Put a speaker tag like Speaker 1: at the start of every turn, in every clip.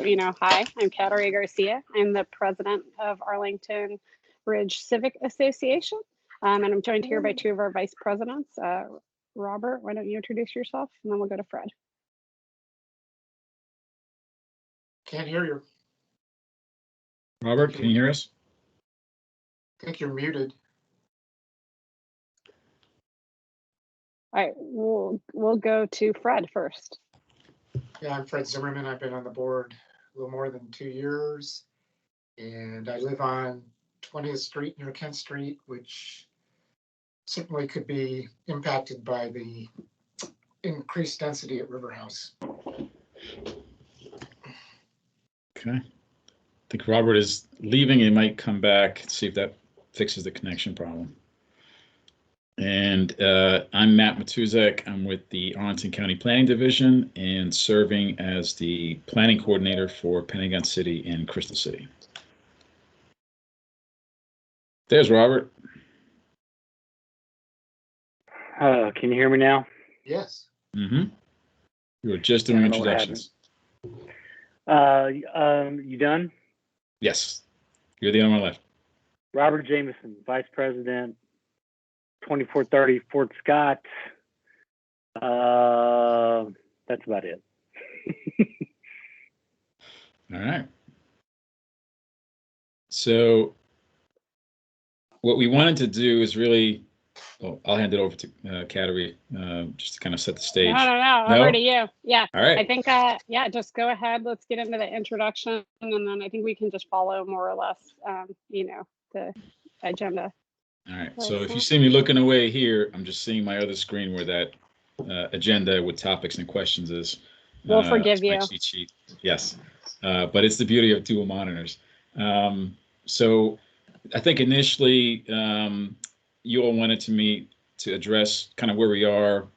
Speaker 1: hi, I'm Catherine Garcia. I'm the president of Arlington Ridge Civic Association, and I'm joined here by two of our vice presidents. Robert, why don't you introduce yourself, and then we'll go to Fred.
Speaker 2: Can't hear you.
Speaker 3: Robert, can you hear us?
Speaker 2: I think you're muted.
Speaker 1: All right, we'll go to Fred first.
Speaker 2: Yeah, I'm Fred Zimmerman. I've been on the board a little more than 2 years, and I live on 20th Street near Kent Street, which certainly could be impacted by the increased density at River House.
Speaker 3: Okay. I think Robert is leaving. He might come back, see if that fixes the connection problem. And I'm Matt Matuzek. I'm with the Arlington County Planning Division and serving as the planning coordinator for Pentagon City and Crystal City. There's Robert.
Speaker 4: Can you hear me now?
Speaker 2: Yes.
Speaker 3: Mm-hmm. We were just doing introductions.
Speaker 4: You done?
Speaker 3: Yes. You're the only one left.
Speaker 4: Robert Jameson, Vice President, 2430 Fort Scott. That's about it.
Speaker 3: All right. So what we wanted to do is really, I'll hand it over to Kateri, just to kind of set the stage.
Speaker 1: No, over to you. Yeah.
Speaker 3: All right.
Speaker 1: I think, just go ahead. Let's get into the introduction, and then I think we can just follow more or less, the agenda.
Speaker 3: All right. So if you see me looking away here, I'm just seeing my other screen where that agenda with topics and questions is.
Speaker 1: We'll forgive you.
Speaker 3: Cheat sheet. Yes. But it's the beauty of dual monitors. So I think initially you all wanted to meet to address kind of where we are,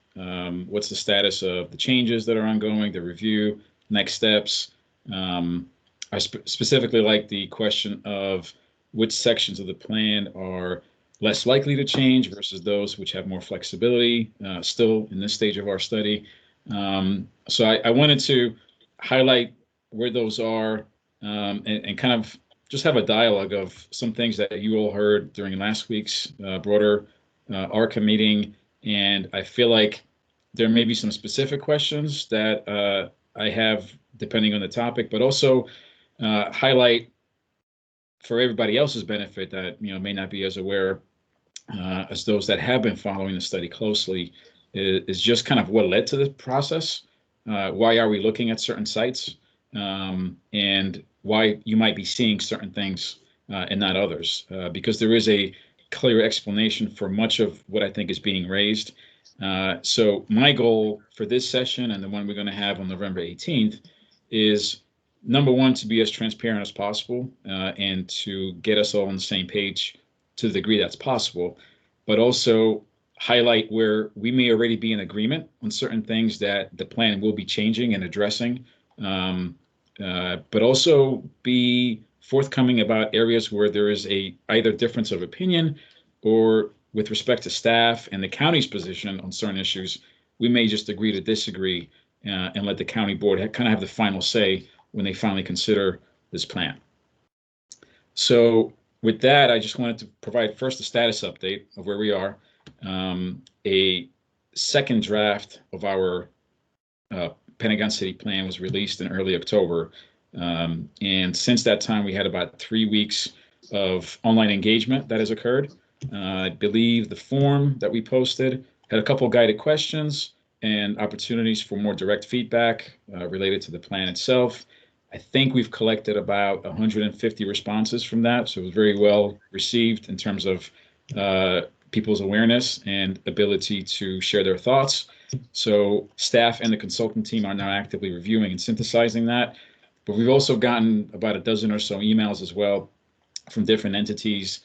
Speaker 3: what's the status of the changes that are ongoing, the review, next steps. I specifically like the question of which sections of the plan are less likely to change versus those which have more flexibility still in this stage of our study. So I wanted to highlight where those are and kind of just have a dialogue of some things that you all heard during last week's broader ARCA meeting. And I feel like there may be some specific questions that I have depending on the topic, but also highlight for everybody else's benefit that may not be as aware as those that have been following the study closely is just kind of what led to the process. Why are we looking at certain sites, and why you might be seeing certain things and not others, because there is a clear explanation for much of what I think is being raised. So my goal for this session and the one we're going to have on November 18th is, number one, to be as transparent as possible and to get us all on the same page to the degree that's possible, but also highlight where we may already be in agreement on certain things that the plan will be changing and addressing, but also be forthcoming about areas where there is either difference of opinion or with respect to staff and the county's position on certain issues, we may just agree to disagree and let the county board kind of have the final say when they finally consider this plan. So with that, I just wanted to provide first a status update of where we are. A second draft of our Pentagon City plan was released in early October. And since that time, we had about 3 weeks of online engagement that has occurred. I believe the form that we posted had a couple guided questions and opportunities for more direct feedback related to the plan itself. I think we've collected about 150 responses from that, so it was very well received in terms of people's awareness and ability to share their thoughts. So staff and the consultant team are now actively reviewing and synthesizing that. But we've also gotten about a dozen or so emails as well from different entities,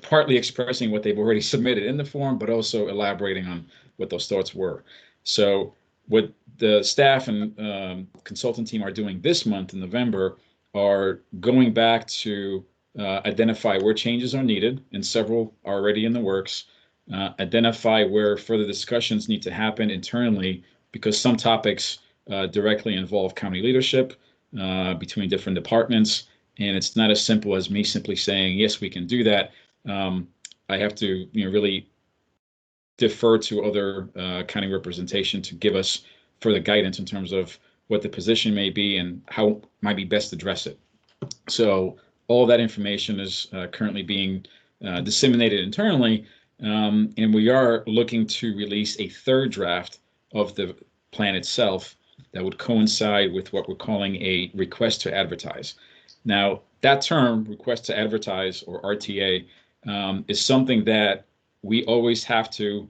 Speaker 3: partly expressing what they've already submitted in the form, but also elaborating on what those thoughts were. So what the staff and consultant team are doing this month in November are going back to identify where changes are needed, and several are already in the works, identify where further discussions need to happen internally, because some topics directly involve county leadership between different departments. And it's not as simple as me simply saying, yes, we can do that. I have to really defer to other county representation to give us further guidance in terms of what the position may be and how might be best to address it. So all that information is currently being disseminated internally, and we are looking to release a third draft of the plan itself that would coincide with what we're calling a request to advertise. Now, that term, request to advertise, or RTA, is something that we always have to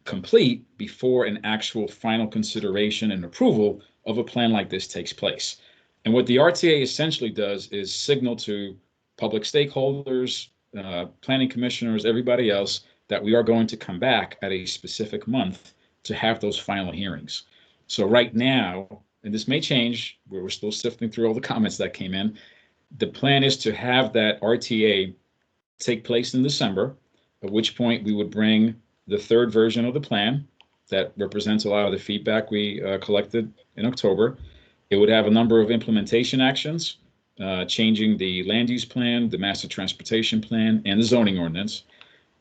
Speaker 3: complete before an actual final consideration and approval of a plan like this takes place. And what the RTA essentially does is signal to public stakeholders, planning commissioners, everybody else, that we are going to come back at a specific month to have those final hearings. So right now, and this may change, we're still sifting through all the comments that came in, the plan is to have that RTA take place in December, at which point we would bring the third version of the plan that represents a lot of the feedback we collected in October. It would have a number of implementation actions, changing the land use plan, the master transportation plan, and the zoning ordinance.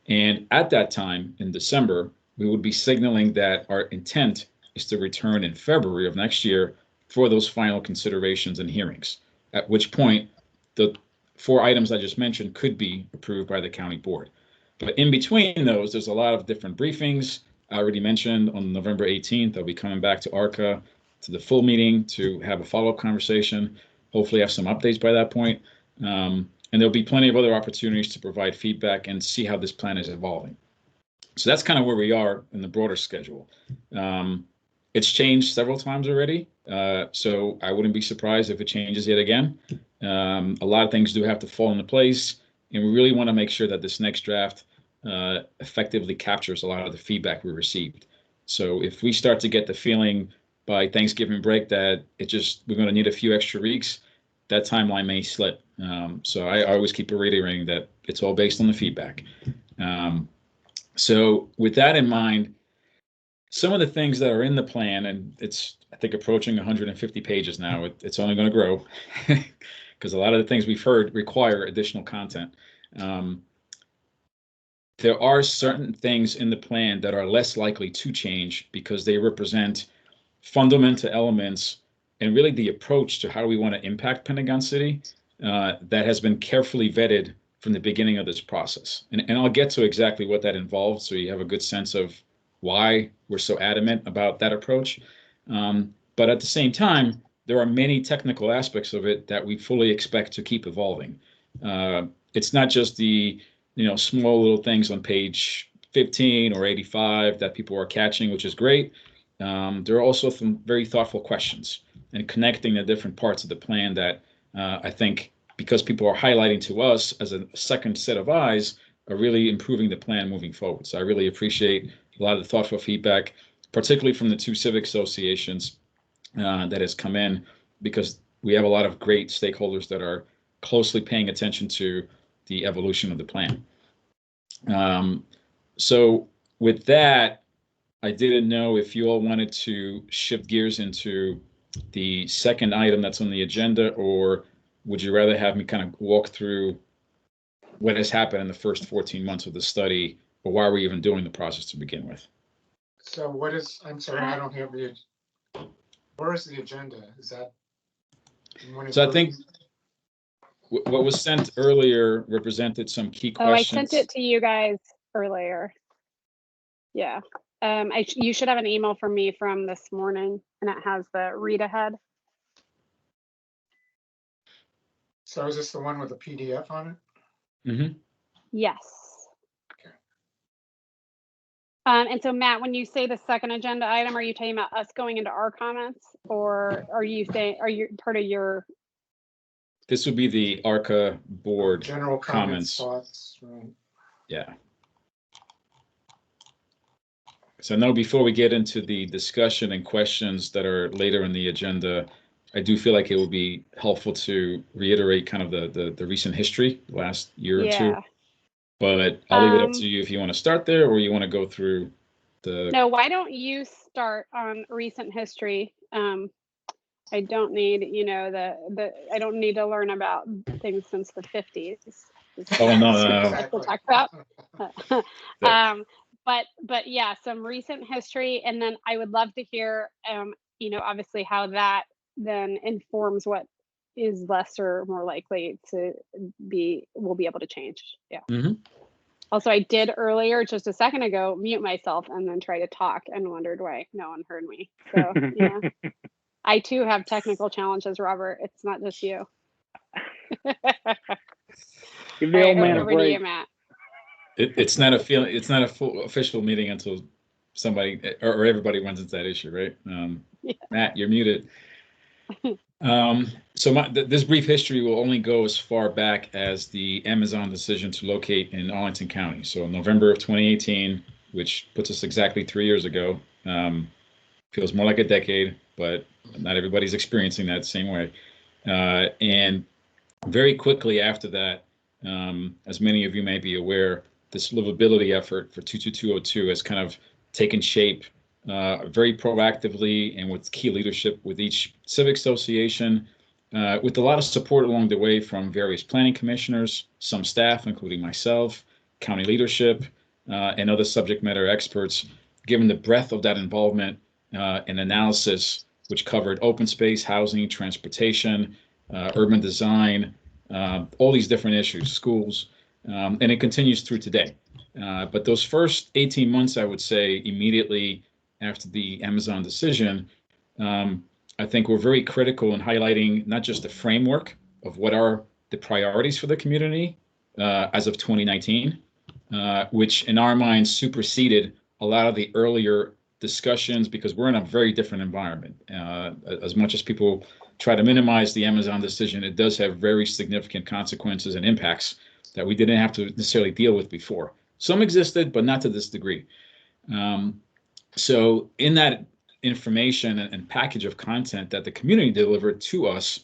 Speaker 3: And at that time, in December, we would be signaling that our intent is to return in February of next year for those final considerations and hearings, at which point the 4 items I just mentioned could be approved by the county board. But in between those, there's a lot of different briefings. I already mentioned on November 18th, I'll be coming back to ARCA to the full meeting to have a follow-up conversation, hopefully have some updates by that point. And there'll be plenty of other opportunities to provide feedback and see how this plan is evolving. So that's kind of where we are in the broader schedule. It's changed several times already, so I wouldn't be surprised if it changes yet again. A lot of things do have to fall into place, and we really want to make sure that this next draft effectively captures a lot of the feedback we received. So if we start to get the feeling by Thanksgiving break that we're going to need a few extra weeks, that timeline may slip. So I always keep reiterating that it's all based on the feedback. So with that in mind, some of the things that are in the plan, and it's, I think, approaching 150 pages now, it's only going to grow because a lot of the things we've heard require additional content. There are certain things in the plan that are less likely to change because they represent fundamental elements and really the approach to how we want to impact Pentagon City that has been carefully vetted from the beginning of this process. And I'll get to exactly what that involves so you have a good sense of why we're so adamant about that approach. But at the same time, there are many technical aspects of it that we fully expect to keep evolving. It's not just the small little things on page 15 or 85 that people are catching, which is great. There are also some very thoughtful questions and connecting the different parts of the plan that I think, because people are highlighting to us as a second set of eyes, are really improving the plan moving forward. So I really appreciate a lot of the thoughtful feedback, particularly from the 2 civic associations that has come in, because we have a lot of great stakeholders that are closely paying attention to the evolution of the plan. So with that, I didn't know if you all wanted to shift gears into the second item that's on the agenda, or would you rather have me kind of walk through what has happened in the first 14 months of the study, or why we're even doing the process to begin with?
Speaker 2: So what is, I'm sorry, I don't have where is the agenda? Is that?
Speaker 3: So I think what was sent earlier represented some key questions.
Speaker 1: Oh, I sent it to you guys earlier. Yeah. You should have an email from me from this morning, and it has the read ahead.
Speaker 2: So is this the one with the PDF on it?
Speaker 3: Mm-hmm.
Speaker 1: Yes.
Speaker 2: Okay.
Speaker 1: And so, Matt, when you say the second agenda item, are you talking about us going into our comments, or are you part of your?
Speaker 3: This would be the ARCA board
Speaker 2: general comments. Thoughts, right.
Speaker 3: Yeah. So I know before we get into the discussion and questions that are later in the agenda, I do feel like it would be helpful to reiterate kind of the recent history, the last year or two. But I'll leave it up to you if you want to start there or you want to go through the.
Speaker 1: No, why don't you start on recent history? I don't need, you know, I don't need to learn about things since the 50s.
Speaker 3: Oh, no,
Speaker 1: That's what
Speaker 3: no,
Speaker 1: I
Speaker 3: no.
Speaker 1: like to talk about.
Speaker 3: That-
Speaker 1: But yeah, some recent history, and then I would love to hear, you know, obviously how that then informs what is less or more likely to will be able to change. Yeah.
Speaker 3: Mhm.
Speaker 1: Also, I did earlier, just a second ago, mute myself and then try to talk and wondered why no one heard me. So yeah, I too have technical challenges, Robert. It's not just you.
Speaker 4: Give
Speaker 1: All
Speaker 4: the old
Speaker 1: right,
Speaker 4: man a
Speaker 1: over to you,
Speaker 4: break.
Speaker 1: Matt.
Speaker 3: It's not a feeling. It's not a full official meeting until somebody or everybody runs into that issue, right?
Speaker 1: Yeah.
Speaker 3: Matt, you're muted. So this brief history will only go as far back as the Amazon decision to locate in Arlington County. So in November of 2018, which puts us exactly 3 years ago, feels more like a decade, but not everybody's experiencing that same way. And very quickly after that, as many of you may be aware, this livability effort for 22202 has kind of taken shape very proactively and with key leadership with each civic association, with a lot of support along the way from various planning commissioners, some staff, including myself, county leadership, and other subject matter experts, given the breadth of that involvement and analysis, which covered open space, housing, transportation, urban design, all these different issues, schools, and it continues through today. But those first 18 months, I would say, immediately after the Amazon decision, I think were very critical in highlighting not just the framework of what are the priorities for the community as of 2019, which in our minds superseded a lot of the earlier discussions because we're in a very different environment. As much as people try to minimize the Amazon decision, it does have very significant consequences and impacts that we didn't have to necessarily deal with before. Some existed, but not to this degree. So in that information and package of content that the community delivered to us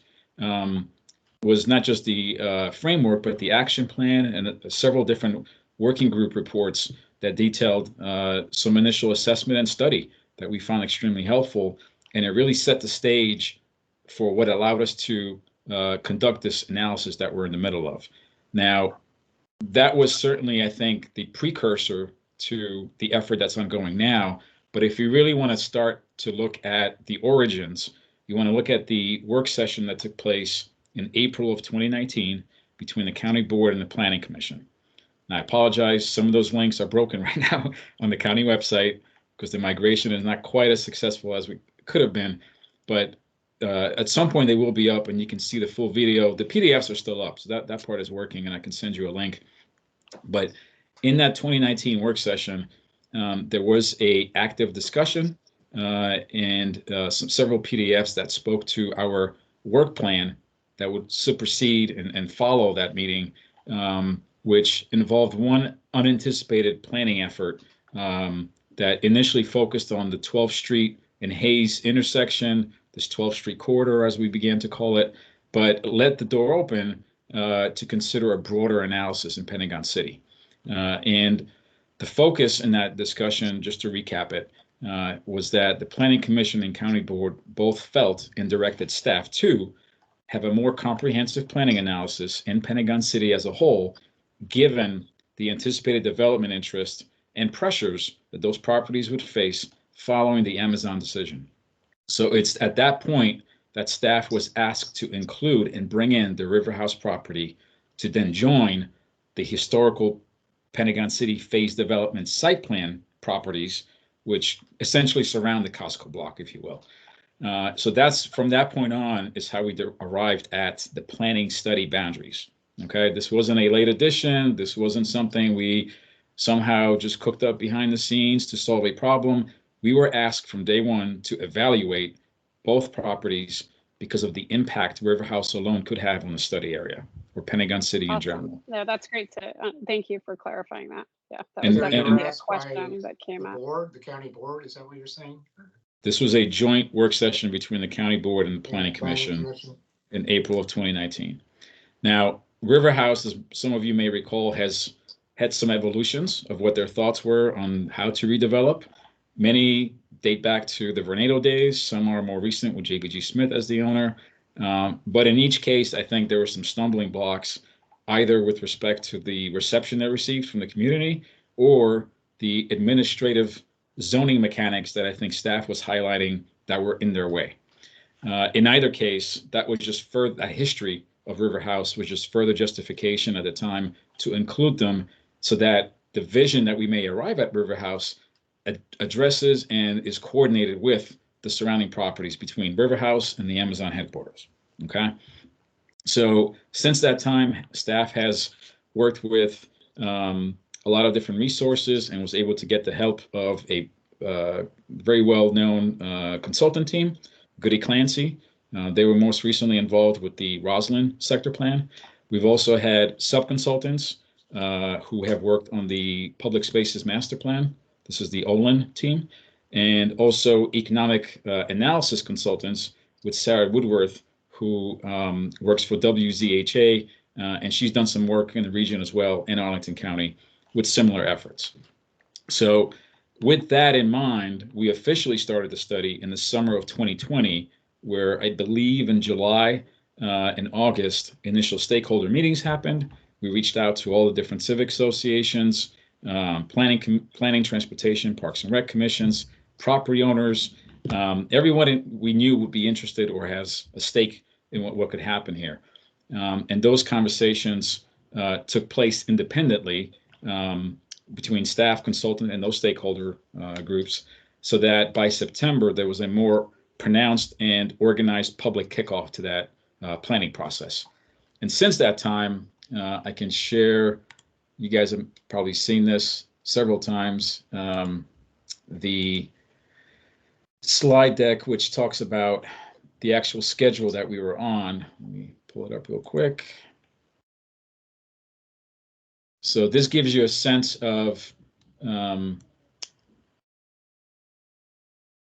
Speaker 3: was not just the framework, but the action plan and several different working group reports that detailed some initial assessment and study that we found extremely helpful. And it really set the stage for what allowed us to conduct this analysis that we're in the middle of. Now, that was certainly, I think, the precursor to the effort that's ongoing now. But if you really want to start to look at the origins, you want to look at the work session that took place in April of 2019 between the county board and the planning commission. And I apologize, some of those links are broken right now on the county website because the migration is not quite as successful as we could have been. But at some point they will be up and you can see the full video. The PDFs are still up, so that part is working and I can send you a link. But in that 2019 work session, there was a active discussion and several PDFs that spoke to our work plan that would supersede and follow that meeting, which involved one unanticipated planning effort that initially focused on the 12th Street and Hayes intersection, this 12th Street corridor, as we began to call it, but let the door open to consider a broader analysis in Pentagon City. And the focus in that discussion, just to recap it, was that the Planning Commission and County Board both felt and directed staff to have a more comprehensive planning analysis in Pentagon City as a whole, given the anticipated development interest and pressures that those properties would face following the Amazon decision. So it's at that point that staff was asked to include and bring in the River House property to then join the historical Pentagon City phase development site plan properties, which essentially surround the Costco block, if you will. So that's from that point on is how we arrived at the planning study boundaries. Okay, this wasn't a late addition. This wasn't something we somehow just cooked up behind the scenes to solve a problem. We were asked from day one to evaluate both properties because of the impact River House alone could have on the study area or Pentagon City in general.
Speaker 1: No, that's great. Thank you for clarifying that. Yeah, that
Speaker 3: And-
Speaker 1: was
Speaker 3: and-
Speaker 1: definitely a
Speaker 2: asked by
Speaker 1: question that came
Speaker 2: The
Speaker 1: up.
Speaker 2: board, the county board, is that what you're saying?
Speaker 3: This was a joint work session between the county board and the planning
Speaker 2: Yeah,
Speaker 3: commission in April of 2019. Now, River House, as some of you may recall, has had some evolutions of what their thoughts were on how to redevelop. Many date back to the Vornado days. Some are more recent with JBG Smith as the owner. But in each case, I think there were some stumbling blocks, either with respect to the reception they received from the community or the administrative zoning mechanics that I think staff was highlighting that were in their way. In either case, that was just further, a history of River House was just further justification at the time to include them so that the vision that we may arrive at River House addresses and is coordinated with the surrounding properties between River House and the Amazon headquarters. Okay. So since that time, staff has worked with a lot of different resources and was able to get the help of a very well-known consultant team, Goody Clancy. They were most recently involved with the Roslyn sector plan. We've also had sub-consultants who have worked on the public spaces master plan. This is the Olin team. And also economic analysis consultants with Sarah Woodworth, who works for WZHA, and she's done some work in the region as well in Arlington County with similar efforts. So with that in mind, we officially started the study in the summer of 2020, where I believe in July and August, initial stakeholder meetings happened. We reached out to all the different civic associations, planning, transportation, parks and rec commissions, property owners, everyone we knew would be interested or has a stake in what could happen here. And those conversations took place independently between staff, consultant, and those stakeholder groups, so that by September, there was a more pronounced and organized public kickoff to that planning process. And since that time, I can share, you guys have probably seen this several times, the slide deck, which talks about the actual schedule that we were on. Let me pull it up real quick. So this gives you a sense of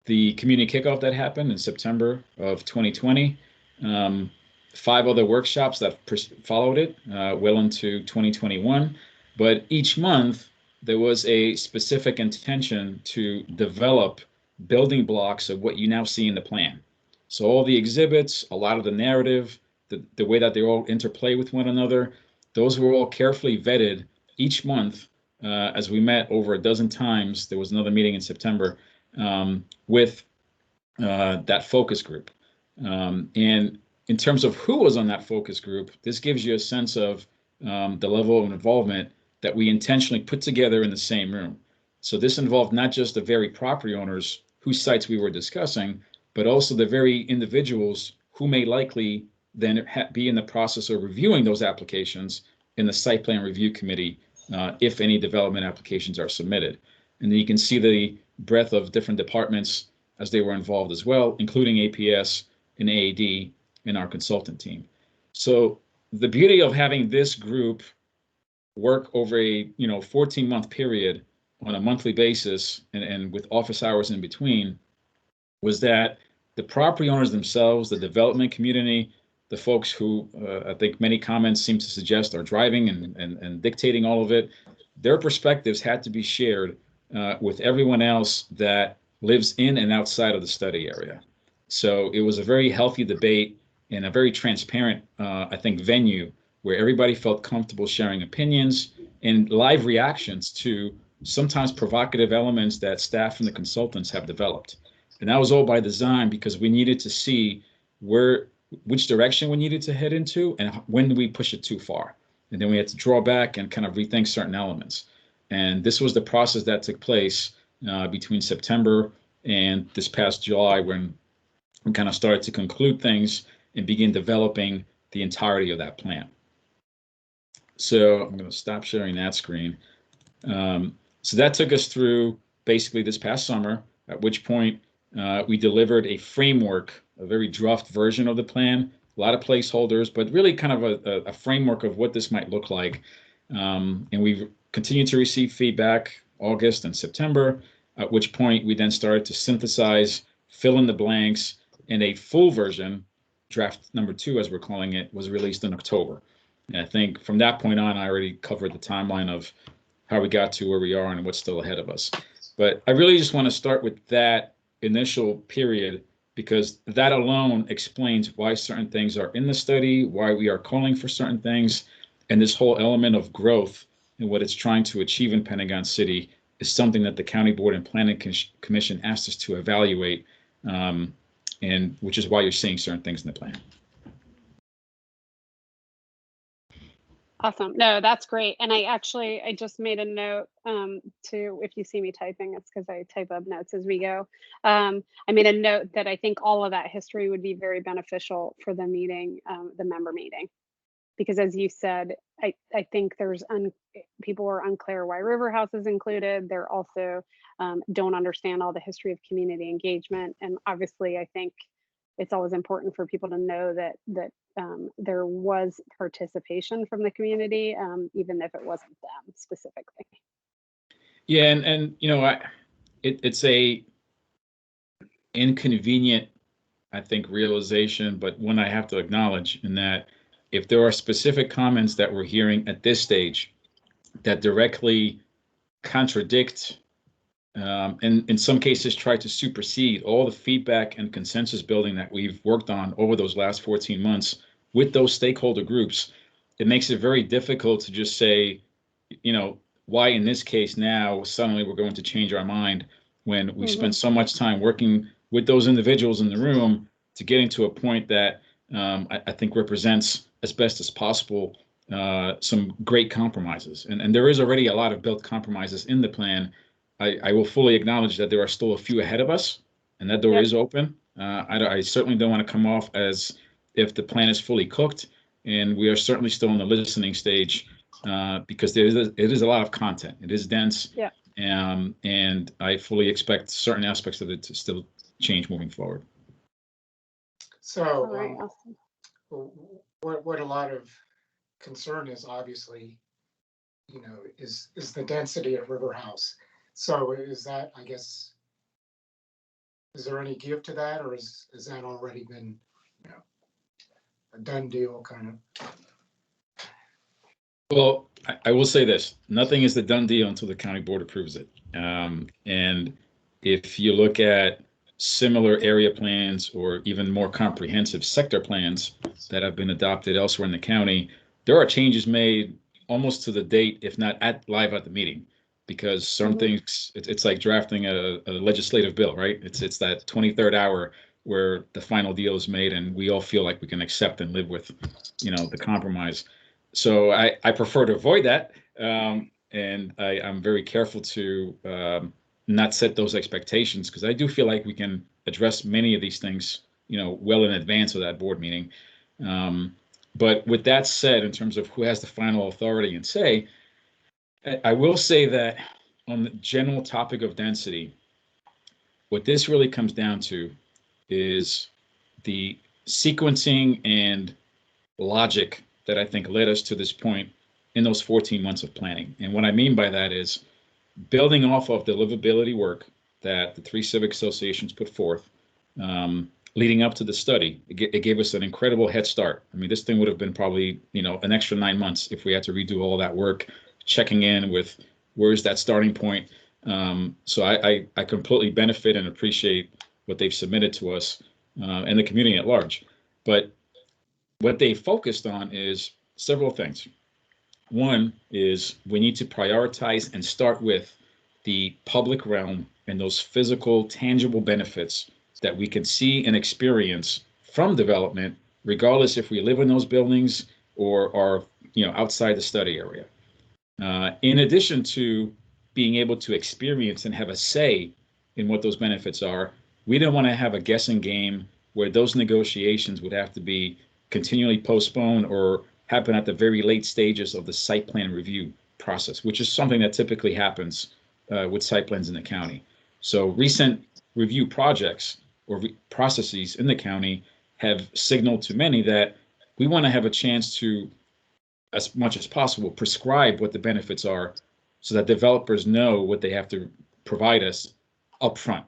Speaker 3: the community kickoff that happened in September of 2020. 5 other workshops that followed it well into 2021. But each month, there was a specific intention to develop building blocks of what you now see in the plan. So all the exhibits, a lot of the narrative, the way that they all interplay with one another, those were all carefully vetted each month as we met over a dozen times. There was another meeting in September with that focus group. And in terms of who was on that focus group, this gives you a sense of the level of involvement that we intentionally put together in the same room. So this involved not just the very property owners whose sites we were discussing, but also the very individuals who may likely then be in the process of reviewing those applications in the site plan review committee if any development applications are submitted. And then you can see the breadth of different departments as they were involved as well, including APS and AAD and our consultant team. So the beauty of having this group work over a 14-month period on a monthly basis and with office hours in between was that the property owners themselves, the development community, the folks who I think many comments seem to suggest are driving and dictating all of it, their perspectives had to be shared with everyone else that lives in and outside of the study area. So it was a very healthy debate and a very transparent, I think, venue where everybody felt comfortable sharing opinions and live reactions to sometimes provocative elements that staff and the consultants have developed. And that was all by design because we needed to see which direction we needed to head into and when do we push it too far. And then we had to draw back and kind of rethink certain elements. And this was the process that took place between September and this past July when we kind of started to conclude things and begin developing the entirety of that plan. So I'm going to stop sharing that screen. So that took us through basically this past summer, at which point we delivered a framework, a very draft version of the plan, a lot of placeholders, but really kind of a framework of what this might look like. And we've continued to receive feedback August and September, at which point we then started to synthesize, fill in the blanks, and a full version, draft number 2, as we're calling it, was released in October. And I think from that point on, I already covered the timeline of how we got to where we are and what's still ahead of us. But I really just want to start with that initial period, because that alone explains why certain things are in the study, why we are calling for certain things, and this whole element of growth and what it's trying to achieve in Pentagon City is something that the County Board and Planning Commission asked us to evaluate, and which is why you're seeing certain things in the plan.
Speaker 1: Awesome. No, that's great. And I just made a note to, if you see me typing, it's because I type up notes as we go. I made a note that I think all of that history would be very beneficial for the meeting, the member meeting. Because as you said, I think people are unclear why River House is included. They're also don't understand all the history of community engagement. And obviously, I think it's always important for people to know that there was participation from the community, even if it wasn't them specifically.
Speaker 3: Yeah, and you know, it's a inconvenient, I think, realization, but one I have to acknowledge, in that if there are specific comments that we're hearing at this stage that directly contradict, and in some cases try to supersede all the feedback and consensus building that we've worked on over those last 14 months with those stakeholder groups, it makes it very difficult to just say, you know, why in this case now suddenly we're going to change our mind when we spent so much time working with those individuals in the room to getting to a point that I think represents as best as possible some great compromises. And there is already a lot of built compromises in the plan. I will fully acknowledge that there are still a few ahead of us, and that door is open. I certainly don't want to come off as if the plan is fully cooked, and we are certainly still in the listening stage because it is a lot of content. It is dense, and I fully expect certain aspects of it to still change moving forward.
Speaker 2: So,
Speaker 1: Right, awesome.
Speaker 2: what a lot of concern is, obviously, you know, is the density of River House. So is that, I guess, is there any give to that, or is that already been, you know, a done deal kind of?
Speaker 3: Well, I will say this: nothing is the done deal until the county board approves it. And if you look at similar area plans or even more comprehensive sector plans that have been adopted elsewhere in the county, there are changes made almost to the date, if not live at the meeting, because some things, it's like drafting a legislative bill, right? It's that 23rd hour where the final deal is made and we all feel like we can accept and live with, you know, the compromise. So I prefer to avoid that, and I'm very careful to not set those expectations, because I do feel like we can address many of these things, you know, well in advance of that board meeting. But with that said, in terms of who has the final authority and say, I will say that on the general topic of density, what this really comes down to is the sequencing and logic that I think led us to this point in those 14 months of planning. And what I mean by that is building off of the livability work that the three civic associations put forth, leading up to the study. It gave us an incredible head start. I mean, this thing would have been probably, you know, an extra 9 months if we had to redo all that work, checking in with where's that starting point. So I completely benefit and appreciate what they've submitted to us and the community at large. But what they focused on is several things. One is we need to prioritize and start with the public realm and those physical, tangible benefits that we can see and experience from development, regardless if we live in those buildings or are, you know, outside the study area. In addition to being able to experience and have a say in what those benefits are, we don't want to have a guessing game where those negotiations would have to be continually postponed or happen at the very late stages of the site plan review process, which is something that typically happens with site plans in the county. So recent review projects or processes in the county have signaled to many that we want to have a chance to, as much as possible, prescribe what the benefits are so that developers know what they have to provide us upfront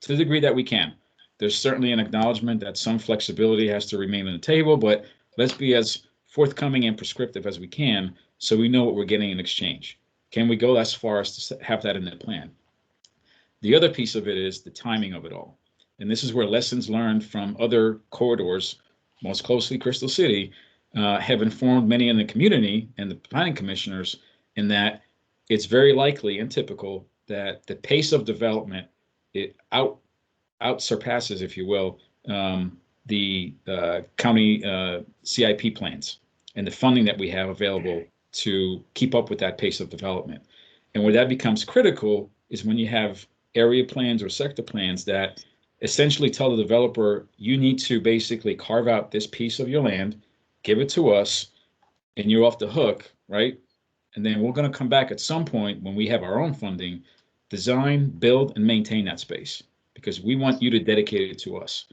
Speaker 3: to the degree that we can. There's certainly an acknowledgement that some flexibility has to remain on the table, but let's be as forthcoming and prescriptive as we can so we know what we're getting in exchange. Can we go as far as to have that in the plan? The other piece of it is the timing of it all. And this is where lessons learned from other corridors, most closely Crystal City, have informed many in the community and the planning commissioners in that it's very likely and typical that the pace of development it out surpasses, if you will, the county CIP plans and the funding that we have available to keep up with that pace of development. And where that becomes critical is when you have area plans or sector plans that essentially tell the developer, you need to basically carve out this piece of your land, give it to us, and you're off the hook, right? And then we're going to come back at some point when we have our own funding, design, build, and maintain that space because we want you to dedicate it to us.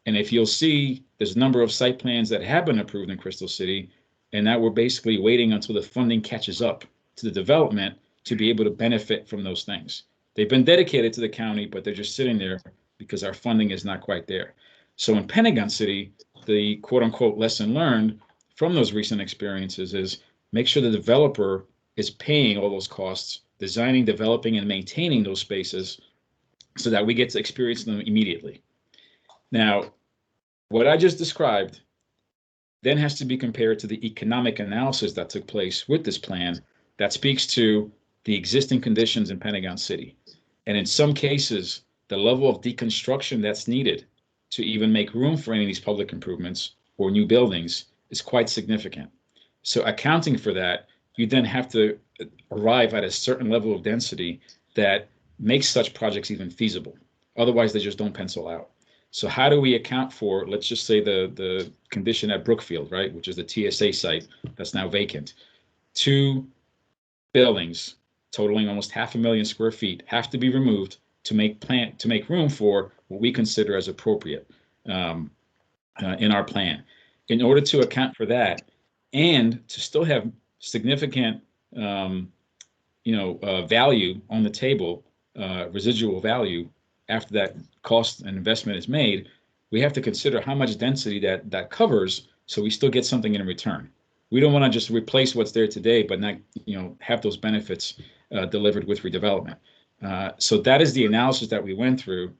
Speaker 3: And if you'll see, there's a number of site plans that have been approved in Crystal City, and that we're basically waiting until the funding catches up to the development to be able to benefit from those things. They've been dedicated to the county, but they're just sitting there because our funding is not quite there. So in Pentagon City, the quote unquote lesson learned from those recent experiences is make sure the developer is paying all those costs, designing, developing, and maintaining those spaces so that we get to experience them immediately. Now, what I just described then has to be compared to the economic analysis that took place with this plan that speaks to the existing conditions in Pentagon City. And in some cases, the level of deconstruction that's needed to even make room for any of these public improvements or new buildings is quite significant. So accounting for that, you then have to arrive at a certain level of density that makes such projects even feasible. Otherwise, they just don't pencil out. So how do we account for, let's just say the condition at Brookfield, right, which is the TSA site that's now vacant. 2 buildings totaling almost 500,000 square feet have to be removed to make room for what we consider as appropriate in our plan. In order to account for that and to still have significant value on the table, residual value after that cost and investment is made, we have to consider how much density that covers so we still get something in return. We don't want to just replace what's there today, but not have those benefits delivered with redevelopment. So that is the analysis that we went through.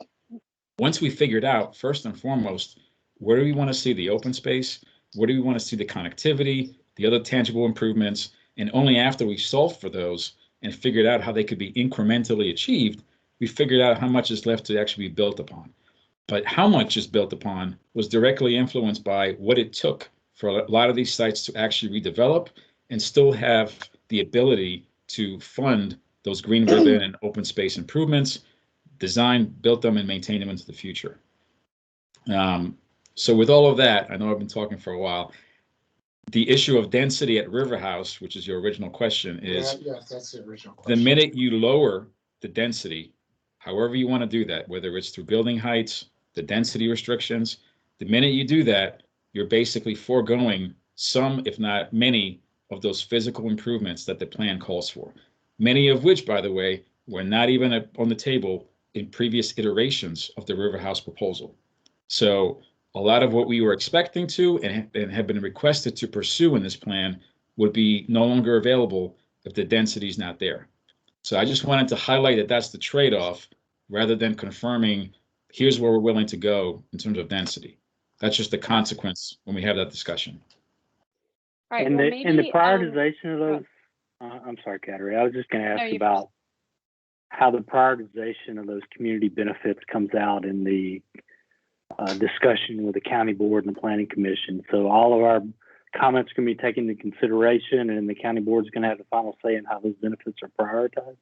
Speaker 3: Once we figured out, first and foremost, where do we want to see the open space? Where do we want to see the connectivity, the other tangible improvements? And only after we solved for those and figured out how they could be incrementally achieved, we figured out how much is left to actually be built upon. But how much is built upon was directly influenced by what it took for a lot of these sites to actually redevelop and still have the ability to fund those green ribbon and open space improvements, design, build them, and maintain them into the future. So with all of that, I know I've been talking for a while. The issue of density at River House, which is your original question, is
Speaker 2: yes, that's the original question.
Speaker 3: The minute you lower the density, however you want to do that, whether it's through building heights, the density restrictions, the minute you do that, you're basically foregoing some, if not many, of those physical improvements that the plan calls for. Many of which, by the way, were not even on the table in previous iterations of the River House proposal. So a lot of what we were expecting to and have been requested to pursue in this plan would be no longer available if the density is not there. So I just wanted to highlight that that's the trade-off rather than confirming here's where we're willing to go in terms of density. That's just the consequence when we have that discussion.
Speaker 1: All right,
Speaker 4: And
Speaker 1: well,
Speaker 4: the prioritization of those, I'm sorry, Kateri, I was just going to ask about how the prioritization of those community benefits comes out in the discussion with the county board and the planning commission. So all of our comments can be taken into consideration, and the county board is going to have the final say in how those benefits are prioritized.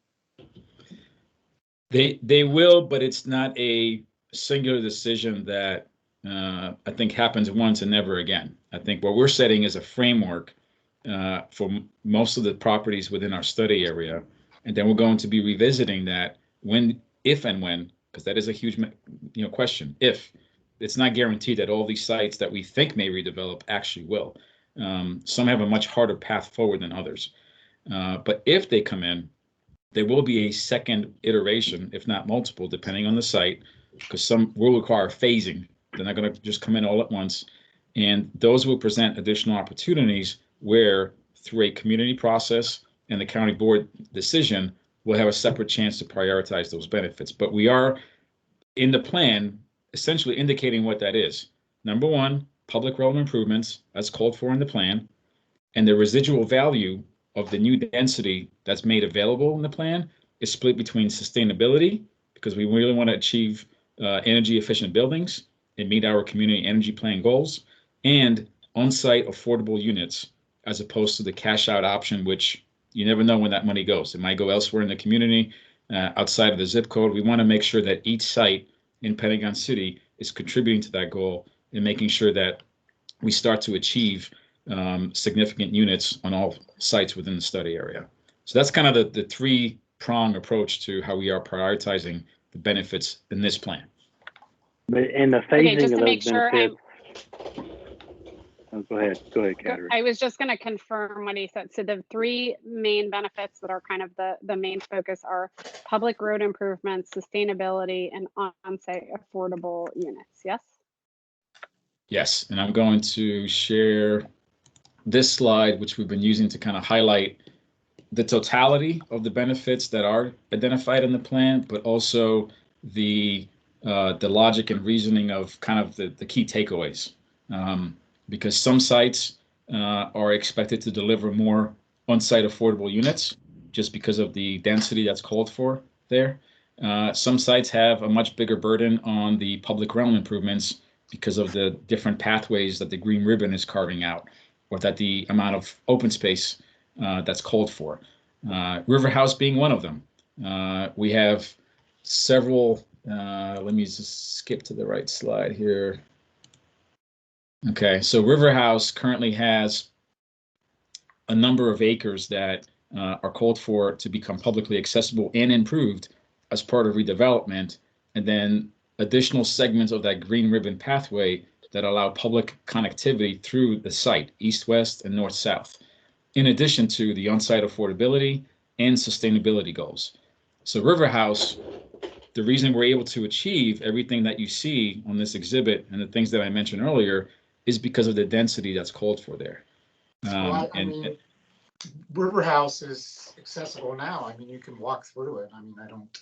Speaker 3: They will, but it's not a singular decision that I think happens once and never again. I think what we're setting is a framework for most of the properties within our study area, and then we're going to be revisiting that if and when, because that is a huge question. If it's not guaranteed that all these sites that we think may redevelop actually will. Some have a much harder path forward than others. But if they come in, there will be a second iteration, if not multiple, depending on the site, because some will require phasing. They're not going to just come in all at once. And those will present additional opportunities where, through a community process and the county board decision, we'll have a separate chance to prioritize those benefits. But we are in the plan essentially indicating what that is. Number one, public road improvements as called for in the plan, and the residual value of the new density that's made available in the plan is split between sustainability, because we really want to achieve energy efficient buildings and meet our community energy plan goals, and on-site affordable units, as opposed to the cash out option, which you never know when that money goes. It might go elsewhere in the community, outside of the zip code. We want to make sure that each site in Pentagon City is contributing to that goal and making sure that we start to achieve significant units on all sites within the study area. So that's kind of the three-prong approach to how we are prioritizing the benefits in this plan.
Speaker 4: But in the
Speaker 1: Okay,
Speaker 4: phasing
Speaker 1: just
Speaker 4: of
Speaker 1: to make
Speaker 4: those
Speaker 1: sure
Speaker 4: benefits, oh, go ahead, Kateri.
Speaker 1: I was just going to confirm what he said. So the three main benefits that are kind of the main focus are public road improvements, sustainability, and on-site affordable units. Yes?
Speaker 3: Yes, and I'm going to share this slide, which we've been using to kind of highlight the totality of the benefits that are identified in the plan, but also the logic and reasoning of kind of the key takeaways. Because some sites are expected to deliver more on-site affordable units just because of the density that's called for there. Some sites have a much bigger burden on the public realm improvements because of the different pathways that the green ribbon is carving out, or that the amount of open space that's called for. River House being one of them. We have several, let me just skip to the right slide here. Okay, so River House currently has a number of acres that are called for to become publicly accessible and improved as part of redevelopment, and then additional segments of that green ribbon pathway that allow public connectivity through the site, east-west and north-south, in addition to the on-site affordability and sustainability goals. So River House, the reason we're able to achieve everything that you see on this exhibit and the things that I mentioned earlier is because of the density that's called for there.
Speaker 2: Well, I mean, River House is accessible now. I mean, you can walk through it. I mean, I don't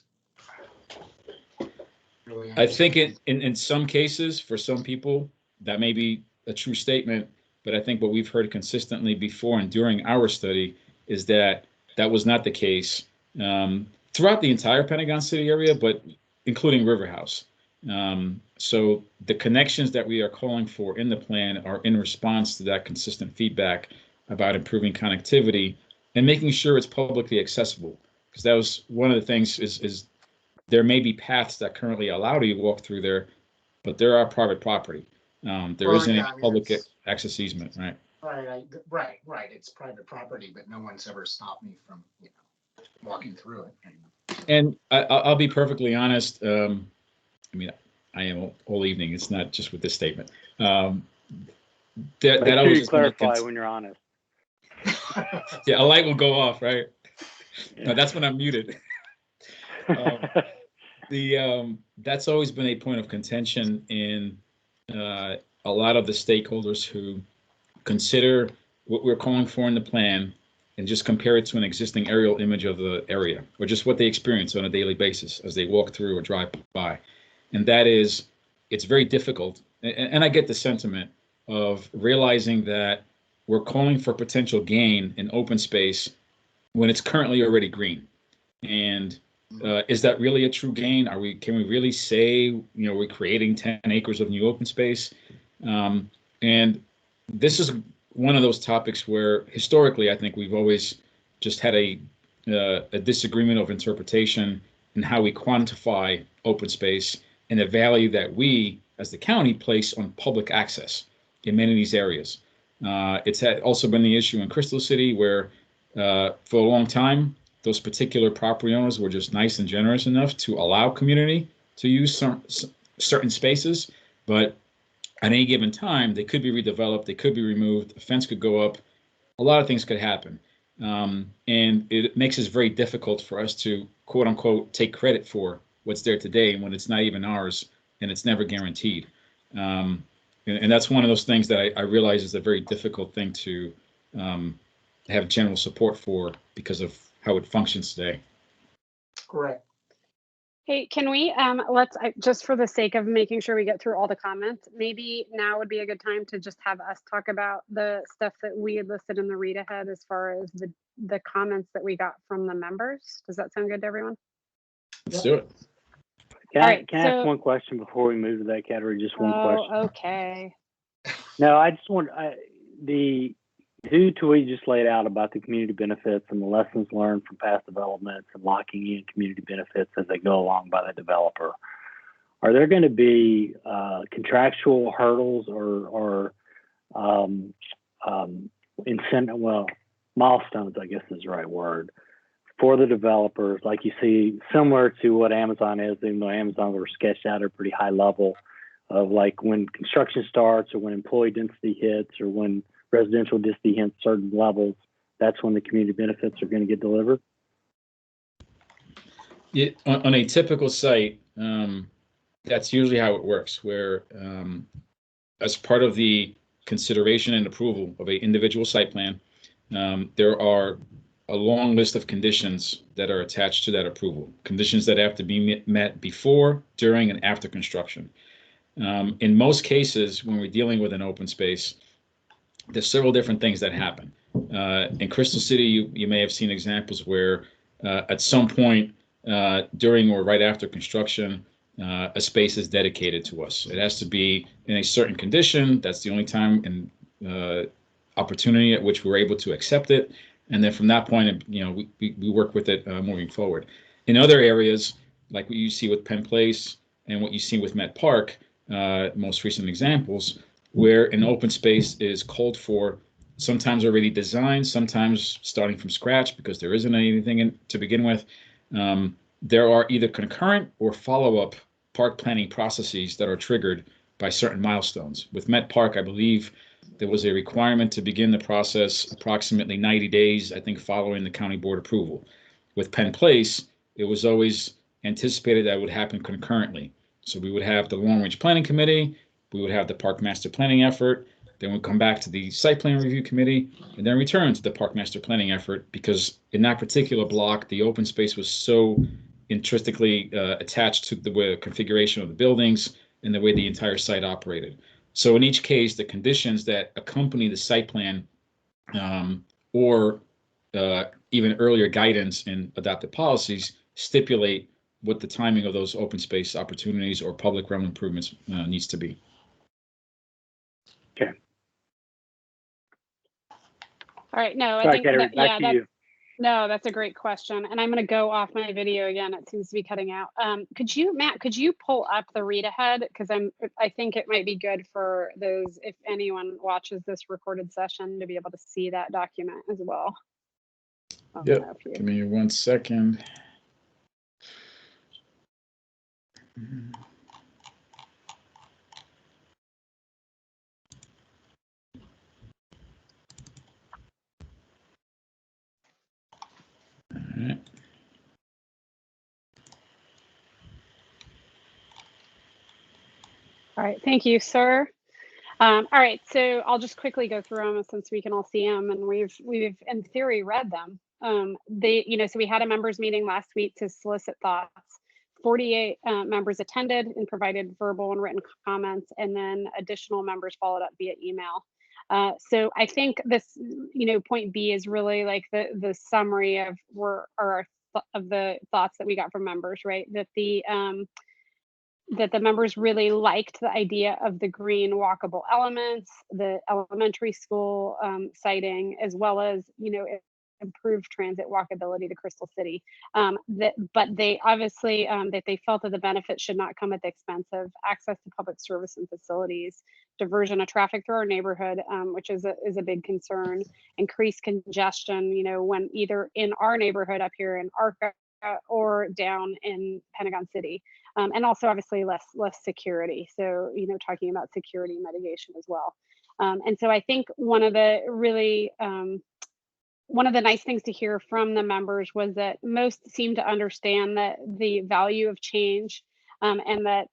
Speaker 2: really
Speaker 3: I think in some cases, for some people, that may be a true statement, but I think what we've heard consistently before and during our study is that that was not the case throughout the entire Pentagon City area, but including River House. So the connections that we are calling for in the plan are in response to that consistent feedback about improving connectivity and making sure it's publicly accessible. Because that was one of the things is there may be paths that currently allow you to walk through there, but there are private property. There isn't a public access easement, right?
Speaker 2: Right. It's private property, but no one's ever stopped me from, walking through it.
Speaker 3: And I'll be perfectly honest. I mean, I am all evening. It's not just with this statement. That always
Speaker 4: you clarify when you're honest.
Speaker 3: Yeah, a light will go off, right? Yeah. No, that's when I'm muted. That's always been a point of contention in a lot of the stakeholders who consider what we're calling for in the plan and just compare it to an existing aerial image of the area, or just what they experience on a daily basis as they walk through or drive by. And that is, it's very difficult. And I get the sentiment of realizing that we're calling for potential gain in open space when it's currently already green. And is that really a true gain? Can we really say, we're creating 10 acres of new open space? And this is one of those topics where historically, I think we've always just had a disagreement of interpretation in how we quantify open space and the value that we, as the county, place on public access in many of these areas. It's also been the issue in Crystal City where for a long time, those particular property owners were just nice and generous enough to allow community to use some certain spaces, but at any given time, they could be redeveloped, they could be removed, a fence could go up, a lot of things could happen. And it makes it very difficult for us to, quote unquote, take credit for what's there today when it's not even ours and it's never guaranteed. And that's one of those things that I realize is a very difficult thing to have general support for because of how it functions today.
Speaker 2: Correct.
Speaker 1: Hey, can we, just for the sake of making sure we get through all the comments, maybe now would be a good time to just have us talk about the stuff that we had listed in the read ahead as far as the comments that we got from the members. Does that sound good to everyone?
Speaker 3: Let's do it.
Speaker 4: Can
Speaker 1: All
Speaker 4: I,
Speaker 1: right,
Speaker 4: can I ask
Speaker 1: so-
Speaker 4: one question before we move to that category? Just one question.
Speaker 1: Okay.
Speaker 4: No, I just want due to what you just laid out about the community benefits and the lessons learned from past developments and locking in community benefits as they go along by the developer. Are there going to be contractual hurdles or incentive? Well, milestones, I guess is the right word, for the developers, like you see, similar to what Amazon is, even though Amazon were sketched out at a pretty high level of like when construction starts or when employee density hits or when residential density hits certain levels, that's when the community benefits are going to get delivered?
Speaker 3: On a typical site, that's usually how it works, where as part of the consideration and approval of an individual site plan, there are a long list of conditions that are attached to that approval, conditions that have to be met before, during, and after construction. In most cases, when we're dealing with an open space, there's several different things that happen. In Crystal City, you may have seen examples where at some point during or right after construction, a space is dedicated to us. It has to be in a certain condition. That's the only time and opportunity at which we're able to accept it. And then from that point, we work with it moving forward. In other areas, like what you see with Penn Place and what you see with Met Park, most recent examples, where an open space is called for, sometimes already designed, sometimes starting from scratch because there isn't anything to begin with. There are either concurrent or follow-up park planning processes that are triggered by certain milestones. With Met Park, I believe there was a requirement to begin the process approximately 90 days, I think, following the county board approval. With Penn Place, it was always anticipated that it would happen concurrently. So we would have the long-range planning committee, we would have the park master planning effort, then we'd come back to the site plan review committee, and then return to the park master planning effort, because in that particular block, the open space was so intrinsically attached to the configuration of the buildings and the way the entire site operated. So in each case, the conditions that accompany the site plan or even earlier guidance in adopted policies stipulate what the timing of those open space opportunities or public realm improvements needs to be.
Speaker 4: Okay.
Speaker 1: All right. No, I
Speaker 4: Sorry,
Speaker 1: think
Speaker 4: Katie,
Speaker 1: that,
Speaker 4: back to you.
Speaker 1: No, that's a great question. And I'm going to go off my video again. It seems to be cutting out. Matt, could you pull up the read ahead? Because I think it might be good for those, if anyone watches this recorded session, to be able to see that document as well.
Speaker 3: Yep. Give me 1 second. All right.
Speaker 1: All right, thank you, sir. All right, so I'll just quickly go through them since we can all see them, and we've in theory read them. So we had a members meeting last week to solicit thoughts. 48 members attended and provided verbal and written comments, and then additional members followed up via email. So I think this, point B is really like the summary of the thoughts that we got from members, right? That the members really liked the idea of the green walkable elements, the elementary school siting, as well as, improved transit walkability to Crystal City. But they obviously, that they felt that the benefits should not come at the expense of access to public service and facilities, diversion of traffic through our neighborhood, which is a big concern, increased congestion, when either in our neighborhood up here in Arca or down in Pentagon City. And also obviously less security. So, talking about security mitigation as well. And so I think one of the nice things to hear from the members was that most seem to understand that the value of change, and that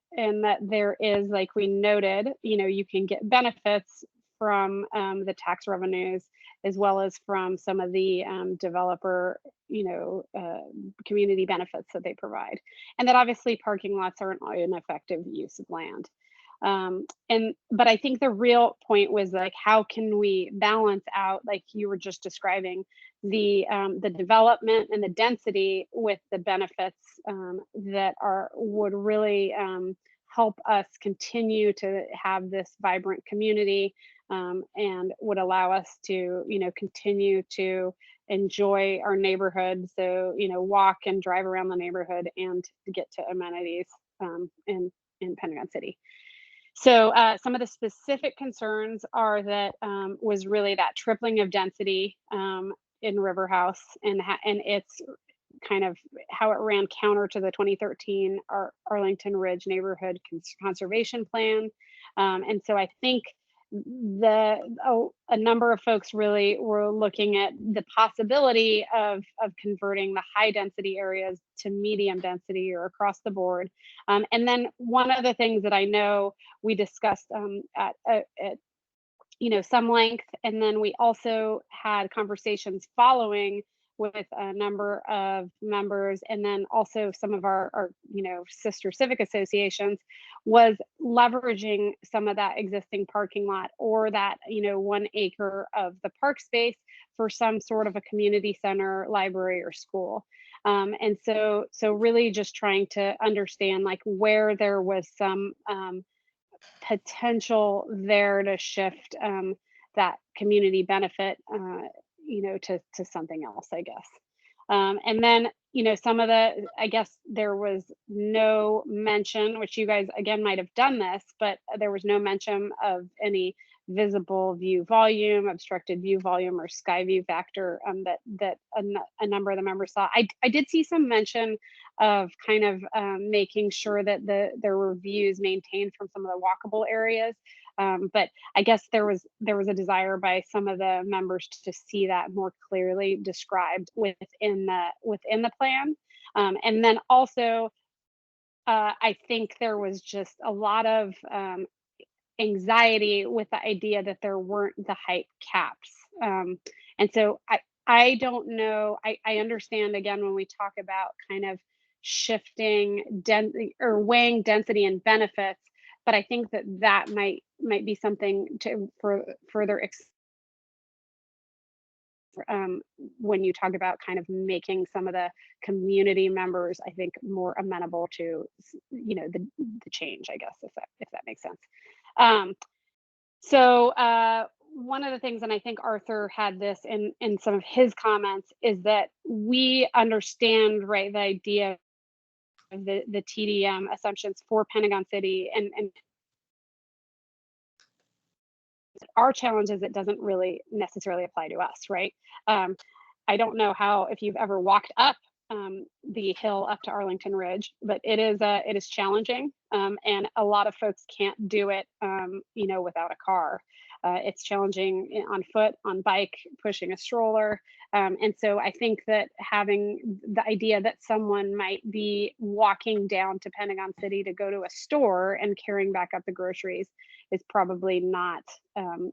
Speaker 1: there is, like we noted, you can get benefits from the tax revenues, as well as from some of the developer, community benefits that they provide. And that obviously parking lots are an effective use of land. But I think the real point was like, how can we balance out, like you were just describing, the development and the density with the benefits that would really help us continue to have this vibrant community, and would allow us to, continue to enjoy our neighborhood. So, walk and drive around the neighborhood and get to amenities in Pentagon City. So some of the specific concerns are that was really that tripling of density in River House, and it's kind of how it ran counter to the 2013 Arlington Ridge Neighborhood Conservation Plan. And so I think a number of folks really were looking at the possibility of converting the high density areas to medium density or across the board. And then one of the things that I know we discussed at some length, and then we also had conversations following with a number of members, and then also some of our sister civic associations, was leveraging some of that existing parking lot or that 1 acre of the park space for some sort of a community center, library, or school. And so really just trying to understand like where there was some potential there to shift that community benefit to something else, I guess. And then, some of I guess there was no mention, which you guys again might have done this, but there was no mention of any visible view volume, obstructed view volume, or sky view factor that a number of the members saw. I did see some mention of kind of making sure that there were views maintained from some of the walkable areas. But I guess there was a desire by some of the members to see that more clearly described within the plan. And then also, I think there was just a lot of anxiety with the idea that there weren't the height caps. And so I don't know. I understand, again, when we talk about kind of shifting or weighing density and benefits, but I think that might be something to further when you talk about kind of making some of the community members, I think, more amenable to the change, I guess, if that makes sense. So one of the things, and I think Arthur had this in some of his comments, is that we understand, right, the idea of the TDM assumptions for Pentagon City, and our challenge is it doesn't really necessarily apply to us, right? I don't know if you've ever walked up the hill up to Arlington Ridge, but it is challenging, and a lot of folks can't do it, without a car. It's challenging on foot, on bike, pushing a stroller. And so I think that having the idea that someone might be walking down to Pentagon City to go to a store and carrying back up the groceries is probably not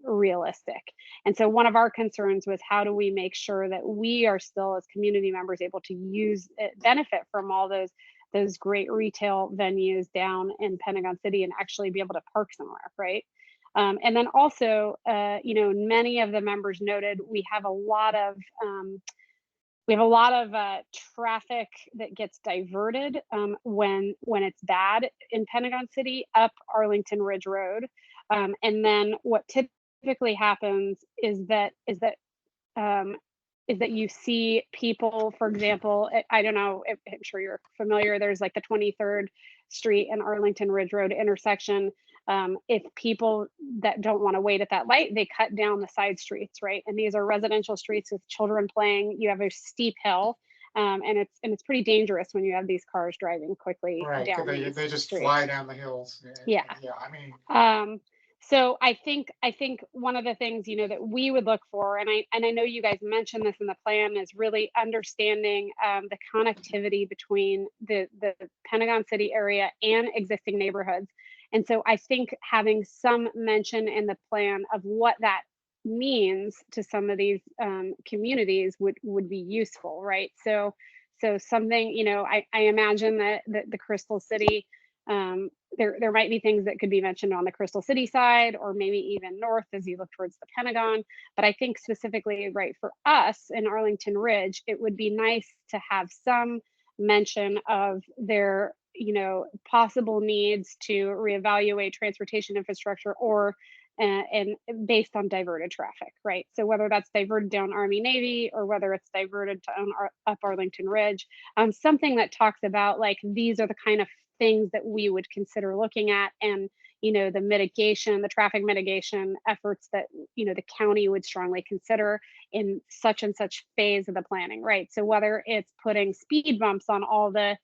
Speaker 1: realistic. And so one of our concerns was, how do we make sure that we are still, as community members, able to benefit from all those great retail venues down in Pentagon City and actually be able to park somewhere, right? And then also, many of the members noted we have a lot of traffic that gets diverted when it's bad in Pentagon City up Arlington Ridge Road. And then what typically happens is that you see people, for example, I don't know, I'm sure you're familiar, there's like the 23rd Street and Arlington Ridge Road intersection. If people that don't want to wait at that light, they cut down the side streets, right? And these are residential streets with children playing. You have a steep hill, and it's pretty dangerous when you have these cars driving quickly down.
Speaker 2: They just
Speaker 1: streets.
Speaker 2: fly down the hills.
Speaker 1: Yeah.
Speaker 2: I mean.
Speaker 1: So I think one of the things that we would look for, and I know you guys mentioned this in the plan, is really understanding the connectivity between the Pentagon City area and existing neighborhoods. And so I think having some mention in the plan of what that means to some of these communities would be useful, right? So something, I imagine that the Crystal City, there might be things that could be mentioned on the Crystal City side, or maybe even north as you look towards the Pentagon. But I think specifically, right, for us in Arlington Ridge, it would be nice to have some mention of their possible needs to reevaluate transportation infrastructure, or and based on diverted traffic, right? So whether that's diverted down Army Navy, or whether it's diverted to up Arlington Ridge, something that talks about like, these are the kind of things that we would consider looking at, and the mitigation, the traffic mitigation efforts that the county would strongly consider in such and such phase of the planning, right? So whether it's putting speed bumps on all the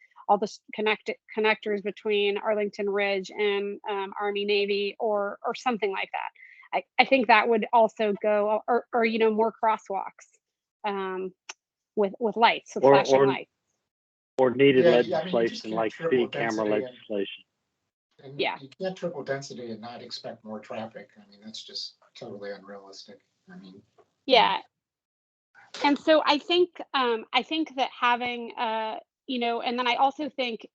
Speaker 1: connectors between Arlington Ridge and Army Navy, or something like that. I think that would also go, or more crosswalks with lights, with flashing lights.
Speaker 4: Or needed
Speaker 2: Yeah,
Speaker 4: legislation, like speed camera legislation.
Speaker 2: And
Speaker 1: Yeah.
Speaker 2: you can't triple density and not expect more traffic. I mean, that's just totally unrealistic. I mean,
Speaker 1: yeah. And so I think that having and then I also think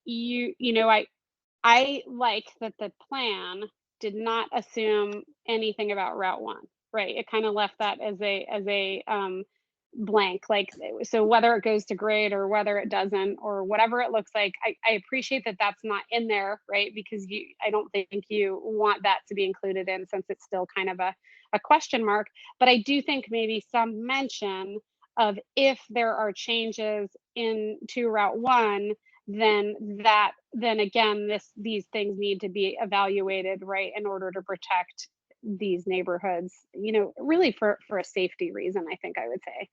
Speaker 1: I like that the plan did not assume anything about Route 1, right? It kind of left that as a blank, like, so whether it goes to grade or whether it doesn't, or whatever it looks like, I appreciate that that's not in there, right? Because I don't think you want that to be included in, since it's still kind of a question mark. But I do think maybe some mention of, if there are changes to Route 1, then again, these things need to be evaluated, right, in order to protect these neighborhoods, really for a safety reason, I think I would say.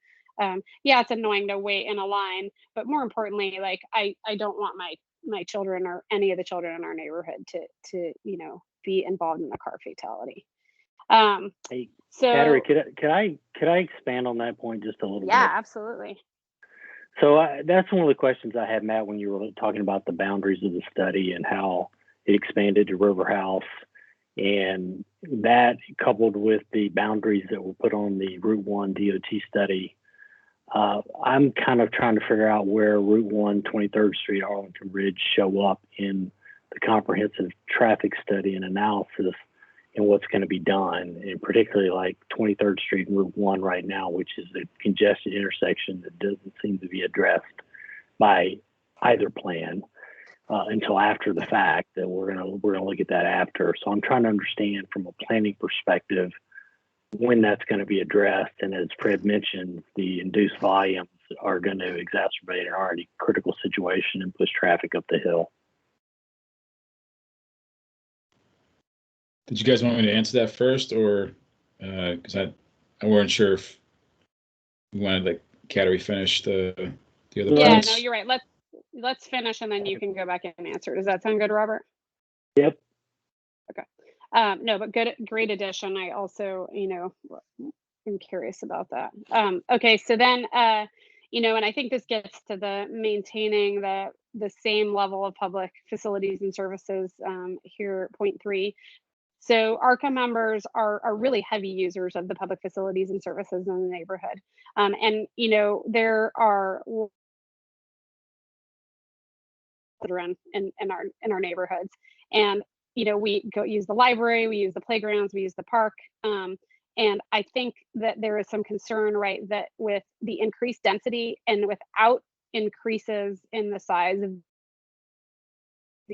Speaker 1: Yeah, it's annoying to wait in a line, but more importantly, like, I don't want my children, or any of the children in our neighborhood, to be involved in a car fatality.
Speaker 4: Hey,
Speaker 1: So
Speaker 4: Kateri, could I expand on that point just a little bit?
Speaker 1: Yeah, absolutely.
Speaker 4: So that's one of the questions I had, Matt, when you were talking about the boundaries of the study and how it expanded to River House, and that coupled with the boundaries that were put on the Route 1 DOT study. I'm kind of trying to figure out where Route 1, 23rd Street, Arlington Ridge show up in the comprehensive traffic study and analysis, and what's going to be done, and particularly like 23rd Street and Route 1 right now, which is a congested intersection that doesn't seem to be addressed by either plan until after the fact. That we're gonna look at that after. So I'm trying to understand from a planning perspective when that's going to be addressed. And as Fred mentioned, the induced volumes are going to exacerbate an already critical situation and push traffic up the hill.
Speaker 3: Did you guys want me to answer that first, or because I weren't sure if we wanted to let Kateri finish the other points?
Speaker 1: No, you're right. Let's finish, and then you can go back and answer. Does that sound good, Robert?
Speaker 4: Yep.
Speaker 1: Okay. No, but great addition. I also, I'm curious about that. Okay, so then, and I think this gets to the maintaining the same level of public facilities and services here, point 3. So ARCA members are really heavy users of the public facilities and services in the neighborhood. And, there are children in our neighborhoods. And, we go use the library, we use the playgrounds, we use the park. And I think that there is some concern, right, that with the increased density and without increases in the size of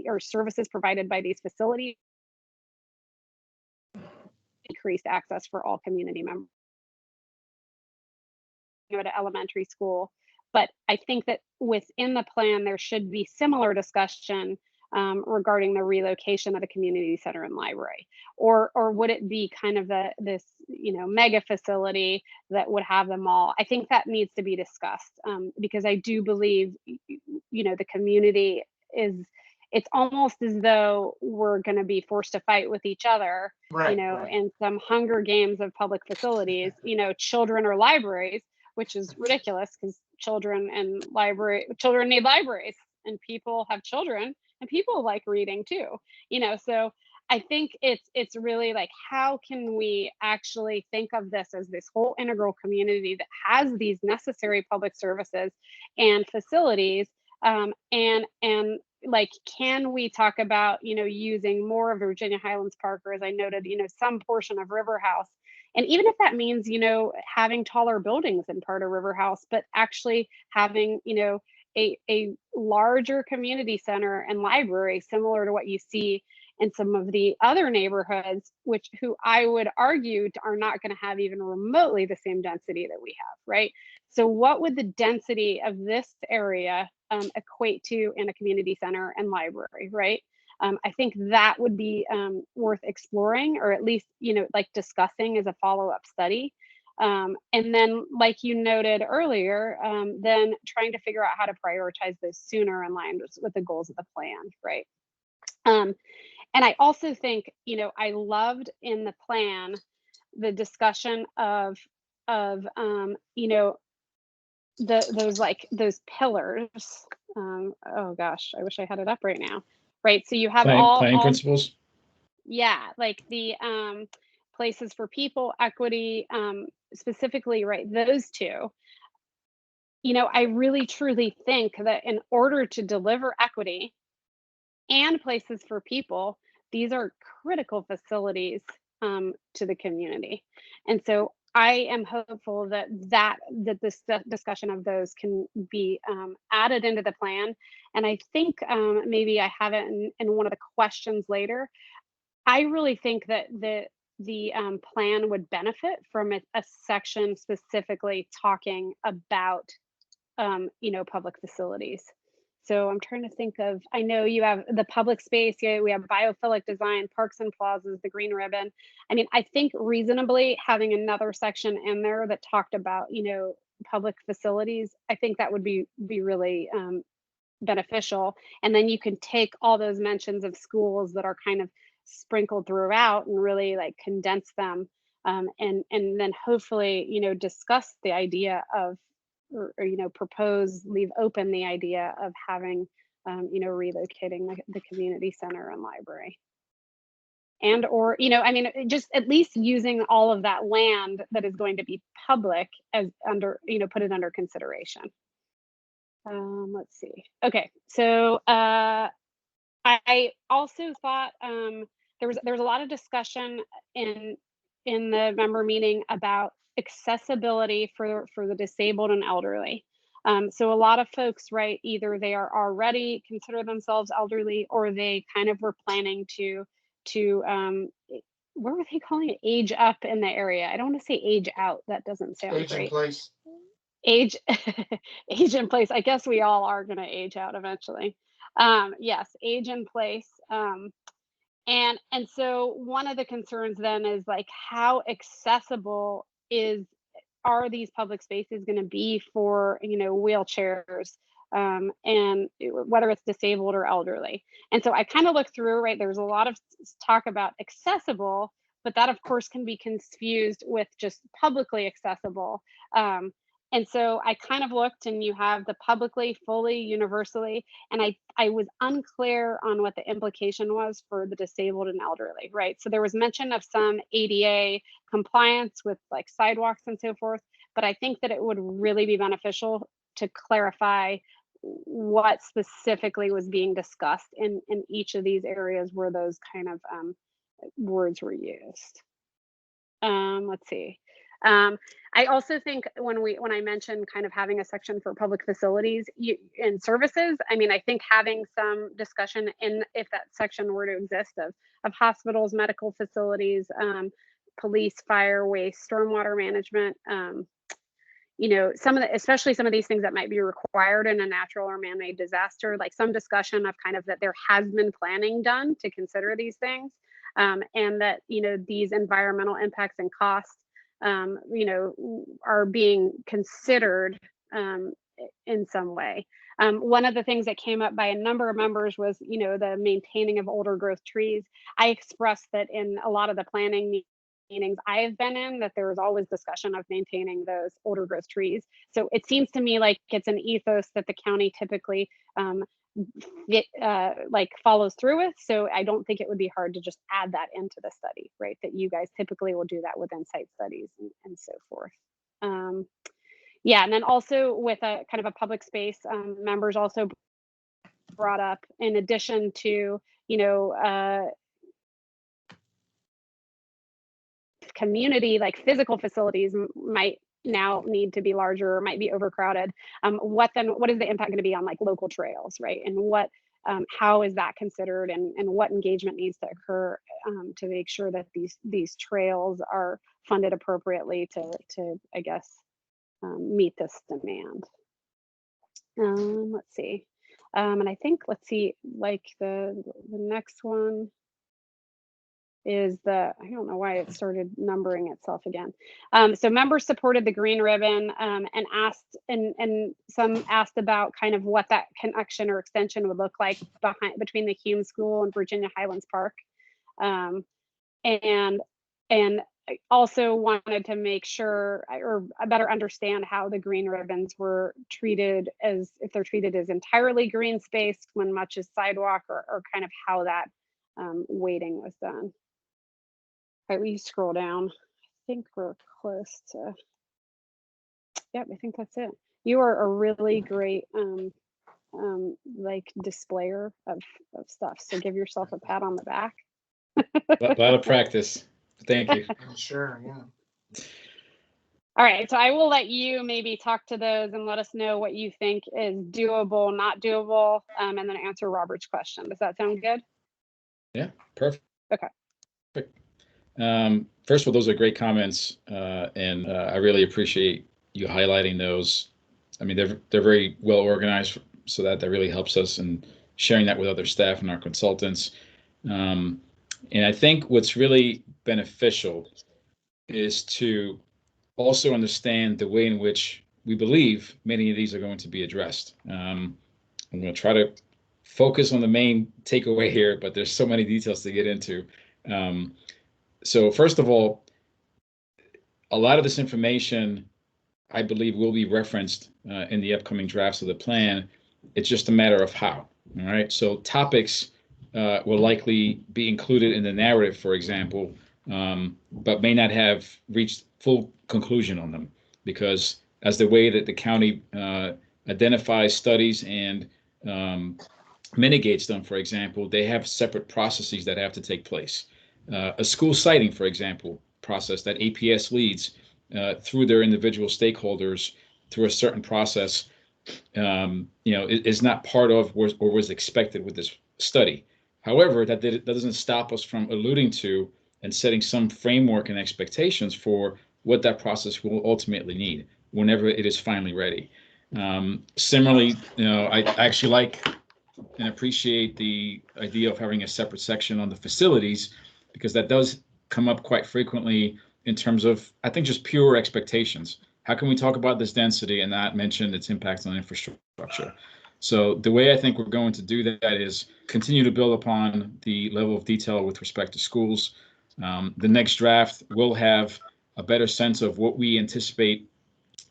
Speaker 1: or services provided by these facilities, increased access for all community members to elementary school. But I think that within the plan, there should be similar discussion regarding the relocation of the community center and library, or would it be kind of this mega facility that would have them all? I think that needs to be discussed, because I do believe the community it's almost as though we're going to be forced to fight with each other,
Speaker 2: right.
Speaker 1: in some Hunger Games of public facilities, children or libraries, which is ridiculous, because children need libraries, and people have children, and people like reading too, so I think it's really like, how can we actually think of this as this whole integral community that has these necessary public services and facilities, and like, can we talk about, using more of Virginia Highlands Park, or as I noted, some portion of River House. And even if that means, having taller buildings in part of River House, but actually having, a larger community center and library similar to what you see in some of the other neighborhoods, who I would argue are not going to have even remotely the same density that we have, right? So what would the density of this area equate to in a community center and library, right? I think that would be worth exploring, or at least, like discussing as a follow-up study. And then, like you noted earlier, then trying to figure out how to prioritize those sooner in line with the goals of the plan, right? And I also think, I loved in the plan the discussion of those pillars. Oh gosh, I wish I had it up right now. Right, so you have
Speaker 3: planning principles.
Speaker 1: Yeah, like the places for people, equity, specifically, right? Those two. I really truly think that in order to deliver equity and places for people, these are critical facilities to the community. And so I am hopeful that this discussion of those can be added into the plan. And I think maybe I have it in one of the questions later. I really think that the plan would benefit from a section specifically talking about public facilities. So I'm trying to think of, I know you have the public space, we have biophilic design, parks and plazas, the green ribbon. I mean, I think reasonably having another section in there that talked about, public facilities, I think that would be really beneficial. And then you can take all those mentions of schools that are kind of sprinkled throughout and really like condense them, and then hopefully, discuss the idea of, or propose, leave open the idea of having, relocating the community center and library. And, or, I mean, just at least using all of that land that is going to be public as under, put it under consideration. Let's see. Okay, so I also thought there was a lot of discussion in the member meeting about accessibility for the disabled and elderly. So a lot of folks, right, either they are already consider themselves elderly, or they kind of were planning to what were they calling it? Age up in the area. I don't want to say age out. That doesn't sound
Speaker 2: Age
Speaker 1: great.
Speaker 2: in place.
Speaker 1: Age in place. I guess we all are going to age out eventually. Yes, age in place. And so one of the concerns then is like, how accessible are these public spaces going to be for wheelchairs, and whether it's disabled or elderly. And so I kind of looked through, right, there's a lot of talk about accessible, but that of course can be confused with just publicly accessible. And so I kind of looked, and you have the publicly, fully, universally, and I was unclear on what the implication was for the disabled and elderly, right? So there was mention of some ADA compliance with like sidewalks and so forth, but I think that it would really be beneficial to clarify what specifically was being discussed in each of these areas where those kind of words were used. Let's see. I also think when I mentioned kind of having a section for public facilities and services, I mean, I think having some discussion if that section were to exist of hospitals, medical facilities, police, fire, waste, stormwater management, especially some of these things that might be required in a natural or man-made disaster, like some discussion of kind of that there has been planning done to consider these things, and that, these environmental impacts and costs, are being considered in some way. One of the things that came up by a number of members was, the maintaining of older growth trees. I expressed that in a lot of the planning meetings I have been in, that there is always discussion of maintaining those older growth trees. So it seems to me like it's an ethos that the county typically it like follows through with. So I don't think it would be hard to just add that into the study, right? That you guys typically will do that within site studies and so forth. Yeah, and then also with a kind of a public space, members also brought up, in addition to, you know, community, like physical facilities might now need to be larger or might be overcrowded. What is the impact going to be on like local trails, right? And how is that considered, and what engagement needs to occur to make sure that these trails are funded appropriately to I guess meet this demand. Let's see. And I think, let's see, like the next one is I don't know why it started numbering itself again. So members supported the green ribbon and asked, and some asked about kind of what that connection or extension would look like between the Hume School and Virginia Highlands Park. And also wanted to make sure or better understand how the green ribbons were treated, as if they're treated as entirely green space when much is sidewalk, or kind of how that weighting was done. All right, we scroll down. I think we're close to, yep, I think that's it. You are a really great like displayer of stuff. So give yourself a pat on the back.
Speaker 3: A lot of practice. Thank you.
Speaker 2: Sure, yeah.
Speaker 1: All right, so I will let you maybe talk to those and let us know what you think is doable, not doable, and then answer Robert's question. Does that sound good?
Speaker 3: Yeah, perfect.
Speaker 1: Okay.
Speaker 3: Perfect. First of all, those are great comments, and I really appreciate you highlighting those. I mean, they're very well organized, so that really helps us in sharing that with other staff and our consultants. And I think what's really beneficial is to also understand the way in which we believe many of these are going to be addressed. I'm going to try to focus on the main takeaway here, but there's so many details to get into. So first of all, a lot of this information, I believe, will be referenced in the upcoming drafts of the plan. It's just a matter of how. All right. So topics will likely be included in the narrative, for example, but may not have reached full conclusion on them, because as the way that the county identifies studies and mitigates them, for example, they have separate processes that have to take place. A school siting, for example, process that APS leads through their individual stakeholders through a certain process, is not part of or was expected with this study. However, that doesn't stop us from alluding to and setting some framework and expectations for what that process will ultimately need whenever it is finally ready. Similarly, I actually like and appreciate the idea of having a separate section on the facilities, because that does come up quite frequently in terms of, I think, just pure expectations. How can we talk about this density and not mention its impact on infrastructure? So the way I think we're going to do that is continue to build upon the level of detail with respect to schools. The next draft will have a better sense of what we anticipate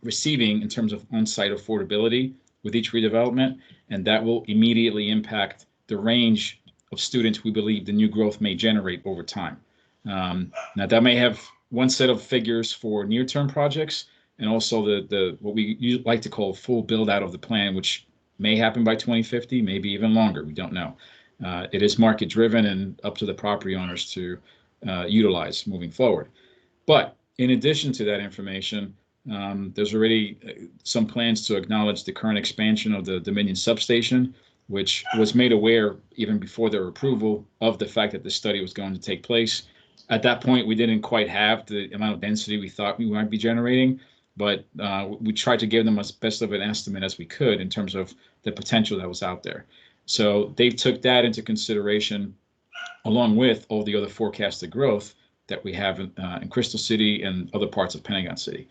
Speaker 3: receiving in terms of on-site affordability with each redevelopment, and that will immediately impact the range of students we believe the new growth may generate over time. Now, that may have one set of figures for near-term projects, and also the what we like to call full build-out of the plan, which may happen by 2050, maybe even longer. We don't know. It is market-driven and up to the property owners to utilize moving forward. But in addition to that information, there's already some plans to acknowledge the current expansion of the Dominion substation, which was made aware even before their approval of the fact that this study was going to take place. At that point, we didn't quite have the amount of density we thought we might be generating, but we tried to give them as best of an estimate as we could in terms of the potential that was out there. So they took that into consideration, along with all the other forecasted growth that we have in Crystal City and other parts of Pentagon City.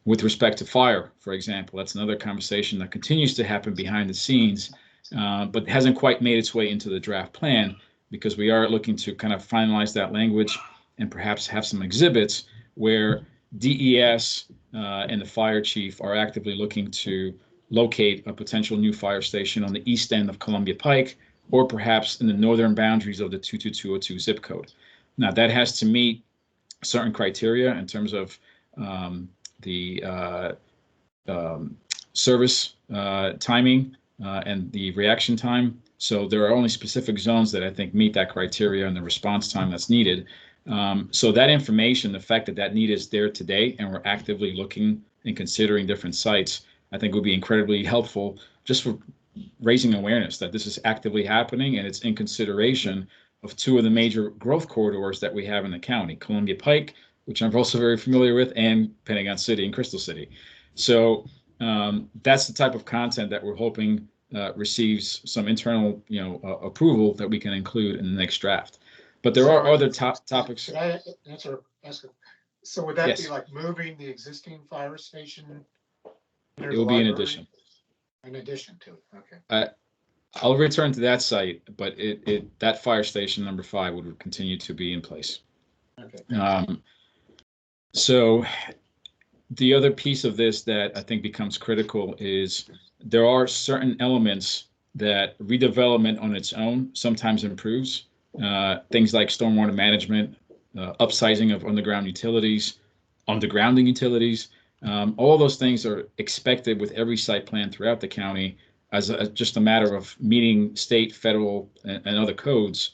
Speaker 3: With respect to fire, for example, that's another conversation that continues to happen behind the scenes, but hasn't quite made its way into the draft plan, because we are looking to kind of finalize that language and perhaps have some exhibits where DES and the fire chief are actively looking to locate a potential new fire station on the east end of Columbia Pike, or perhaps in the northern boundaries of the 22202 zip code. Now, that has to meet certain criteria in terms of the service timing and the reaction time. So there are only specific zones that I think meet that criteria and the response time that's needed. So that information, the fact that that need is there today and we're actively looking and considering different sites, I think would be incredibly helpful just for raising awareness that this is actively happening and it's in consideration of two of the major growth corridors that we have in the county, Columbia Pike, which I'm also very familiar with, and Pentagon City and Crystal City. So that's the type of content that we're hoping receives some internal, approval that we can include in the next draft. But there are other topics.
Speaker 2: Should I ask? So would that
Speaker 3: Yes.
Speaker 2: be like moving the existing fire station?
Speaker 3: It will be in addition.
Speaker 2: In addition to it, okay.
Speaker 3: I'll return to that site, but that fire station number 5 would continue to be in place.
Speaker 2: Okay.
Speaker 3: So the other piece of this that I think becomes critical is there are certain elements that redevelopment on its own sometimes improves. Things like stormwater management, upsizing of underground utilities, undergrounding utilities. All those things are expected with every site plan throughout the county as just a matter of meeting state, federal, and other codes,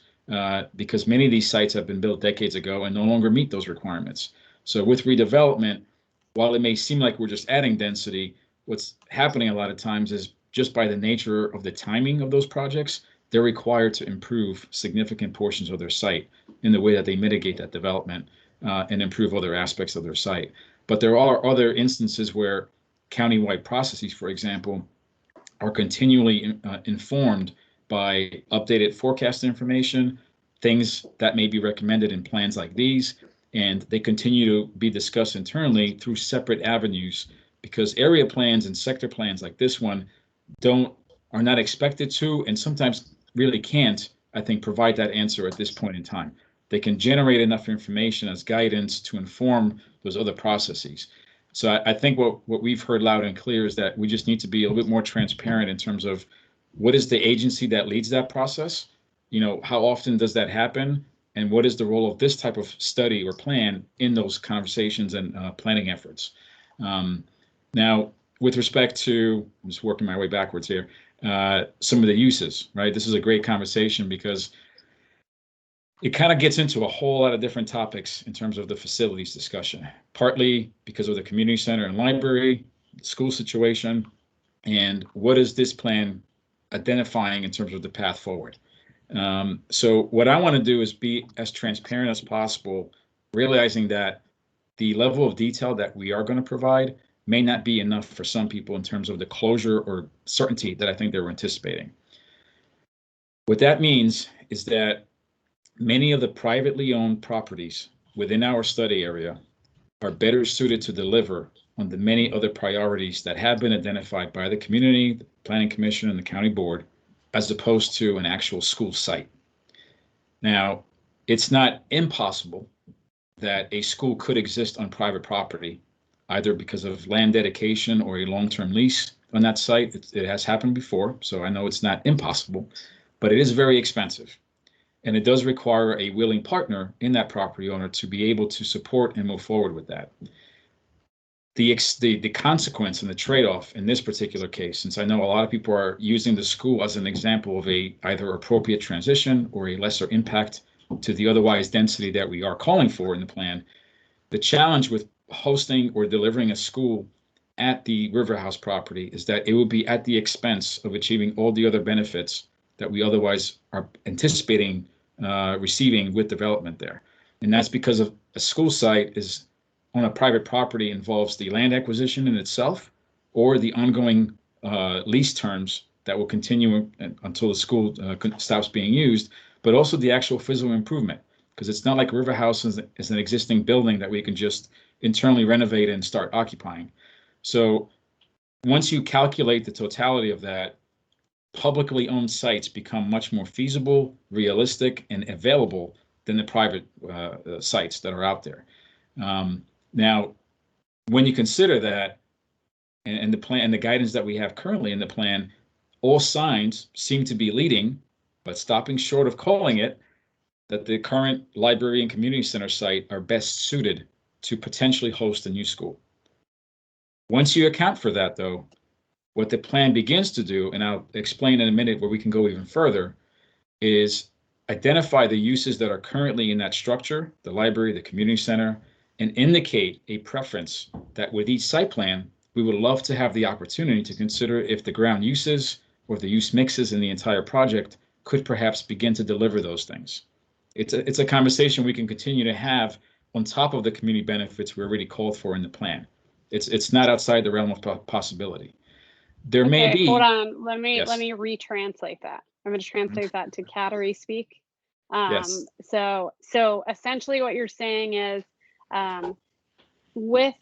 Speaker 3: because many of these sites have been built decades ago and no longer meet those requirements. So with redevelopment, while it may seem like we're just adding density, what's happening a lot of times is just by the nature of the timing of those projects, they're required to improve significant portions of their site in the way that they mitigate that development and improve other aspects of their site. But there are other instances where countywide processes, for example, are continually informed by updated forecast information, things that may be recommended in plans like these, and they continue to be discussed internally through separate avenues, because area plans and sector plans like this one are not expected to, and sometimes really can't, I think, provide that answer at this point in time. They can generate enough information as guidance to inform those other processes. So I think what we've heard loud and clear is that we just need to be a little bit more transparent in terms of what is the agency that leads that process? How often does that happen? And what is the role of this type of study or plan in those conversations and planning efforts? Now, with respect to, I'm just working my way backwards here, some of the uses, right? This is a great conversation because it kind of gets into a whole lot of different topics in terms of the facilities discussion, partly because of the community center and library, school situation, and what is this plan identifying in terms of the path forward. So what I want to do is be as transparent as possible, realizing that the level of detail that we are going to provide may not be enough for some people in terms of the closure or certainty that I think they were anticipating. What that means is that many of the privately owned properties within our study area are better suited to deliver on the many other priorities that have been identified by the community, the Planning Commission, and the County Board, as opposed to an actual school site. Now, it's not impossible that a school could exist on private property, either because of land dedication or a long-term lease on that site. It has happened before, so I know it's not impossible, but it is very expensive. And it does require a willing partner in that property owner to be able to support and move forward with that. The consequence and the trade-off in this particular case, since I know a lot of people are using the school as an example of a either appropriate transition or a lesser impact to the otherwise density that we are calling for in the plan, the challenge with hosting or delivering a school at the River House property is that it would be at the expense of achieving all the other benefits that we otherwise are anticipating receiving with development there. And that's because of a school site is on a private property involves the land acquisition in itself or the ongoing lease terms that will continue until the school stops being used, but also the actual physical improvement, because it's not like River House is an existing building that we can just internally renovate and start occupying. So once you calculate the totality of that, publicly owned sites become much more feasible, realistic, and available than the private sites that are out there. Now, when you consider that, and the plan and the guidance that we have currently in the plan, all signs seem to be leading, but stopping short of calling it, that the current library and community center site are best suited to potentially host a new school. Once you account for that, though, what the plan begins to do, and I'll explain in a minute where we can go even further, is identify the uses that are currently in that structure, the library, the community center, and indicate a preference that with each site plan, we would love to have the opportunity to consider if the ground uses or the use mixes in the entire project could perhaps begin to deliver those things. It's a conversation we can continue to have on top of the community benefits we already called for in the plan. It's not outside the realm of possibility. There may be.
Speaker 1: Hold on. Let me
Speaker 3: Yes.
Speaker 1: retranslate that. I'm going to translate that to Cattery speak.
Speaker 3: Yes.
Speaker 1: So essentially, what you're saying is, with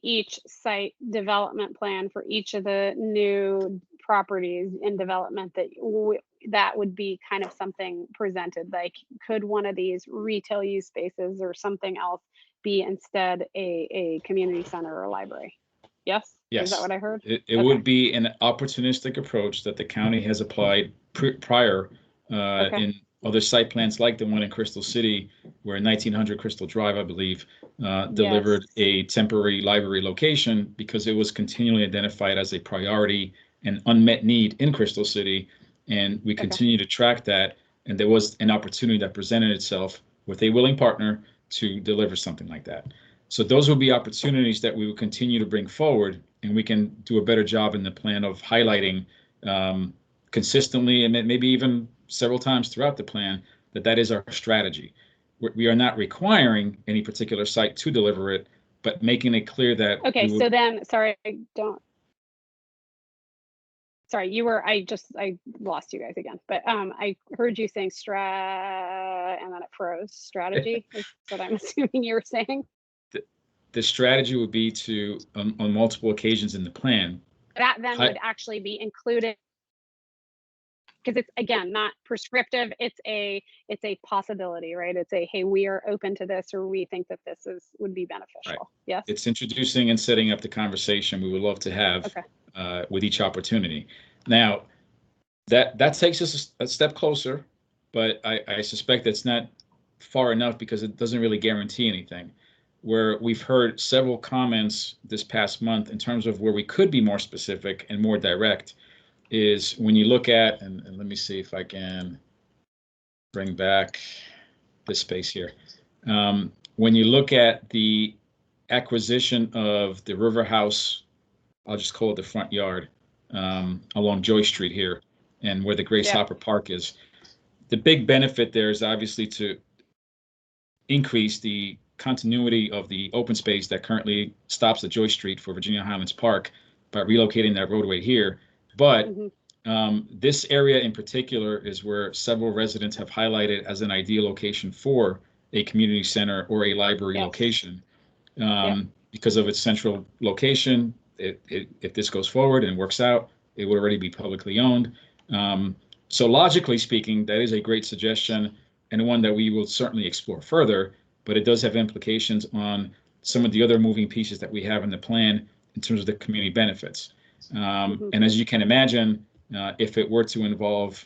Speaker 1: each site development plan for each of the new properties in development, that would be kind of something presented, like, could one of these retail use spaces or something else be instead a community center or library? Yes?
Speaker 3: Yes.
Speaker 1: Is that what I heard?
Speaker 3: It would be an opportunistic approach that the county has applied prior in other site plans like the one in Crystal City, where 1900 Crystal Drive, I believe, delivered a temporary library location because it was continually identified as a priority and unmet need in Crystal City. And we continue to track that. And there was an opportunity that presented itself with a willing partner to deliver something like that. So those will be opportunities that we will continue to bring forward, and we can do a better job in the plan of highlighting consistently, and maybe even several times throughout the plan, that is our strategy. We are not requiring any particular site to deliver it, but making it clear that.
Speaker 1: Okay, so then, sorry, I lost you guys again, but I heard you saying and then it froze. Strategy is what I'm assuming you were saying.
Speaker 3: The strategy would be to, on multiple occasions in the plan.
Speaker 1: That then would actually be included, because it's, again, not prescriptive. It's a possibility, right? It's hey, we are open to this, or we think that this would be beneficial. Right. Yes. It's
Speaker 3: introducing and setting up the conversation we would love to have with each opportunity. Now, that takes us a step closer, but I suspect that's not far enough because it doesn't really guarantee anything. Where we've heard several comments this past month in terms of where we could be more specific and more direct is when you look at, and let me see if I can bring back this space here. When you look at the acquisition of the River House, I'll just call it the front yard, along Joy Street here, and where the Grace Hopper Park is, the big benefit there is obviously to increase the continuity of the open space that currently stops at Joy Street for Virginia Highlands Park by relocating that roadway here. But this area in particular is where several residents have highlighted as an ideal location for a community center or a library location because of its central location. If this goes forward and works out, it would already be publicly owned. So logically speaking, that is a great suggestion and one that we will certainly explore further, but it does have implications on some of the other moving pieces that we have in the plan in terms of the community benefits. And as you can imagine, if it were to involve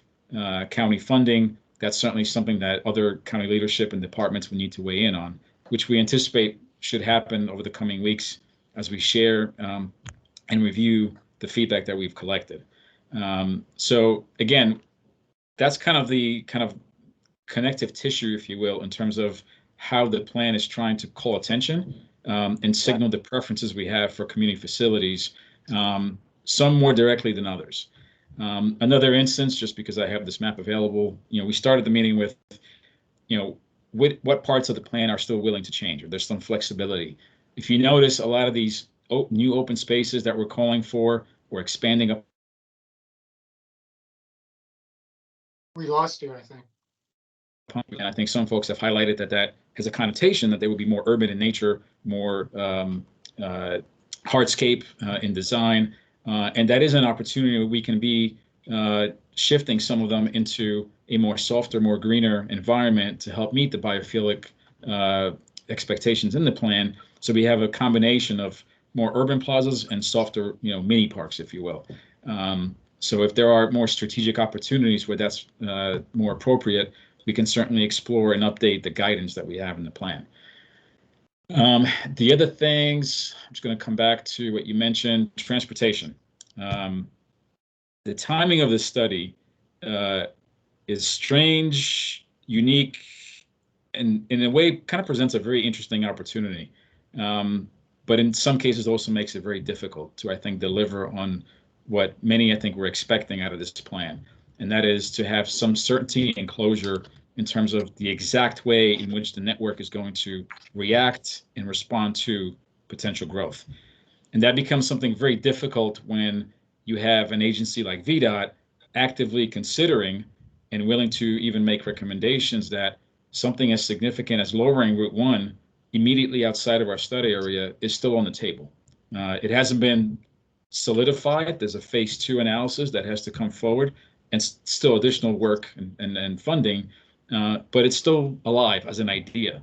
Speaker 3: county funding, that's certainly something that other county leadership and departments would need to weigh in on, which we anticipate should happen over the coming weeks as we share and review the feedback that we've collected. So again, that's kind of the connective tissue, if you will, in terms of how the plan is trying to call attention and signal the preferences we have for community facilities, some more directly than others. Another instance, just because I have this map available, we started the meeting with, what parts of the plan are still willing to change, or there's some flexibility. If you notice, a lot of these new open spaces that we're calling for, we're expanding up.
Speaker 2: We lost you, I think.
Speaker 3: And I think some folks have highlighted that has a connotation that they would be more urban in nature, more hardscape in design. And that is an opportunity where we can be shifting some of them into a more softer, more greener environment to help meet the biophilic expectations in the plan. So we have a combination of more urban plazas and softer, mini parks, if you will. So if there are more strategic opportunities where that's more appropriate, we can certainly explore and update the guidance that we have in the plan. The other things, I'm just going to come back to what you mentioned, transportation. The timing of the study is strange, unique, and in a way kind of presents a very interesting opportunity. But in some cases also makes it very difficult to, I think, deliver on what many, I think, were expecting out of this plan. And that is to have some certainty and closure in terms of the exact way in which the network is going to react and respond to potential growth. And that becomes something very difficult when you have an agency like VDOT actively considering and willing to even make recommendations that something as significant as lowering Route 1 immediately outside of our study area is still on the table. It hasn't been solidified. There's a phase 2 analysis that has to come forward and still additional work and funding, but it's still alive as an idea.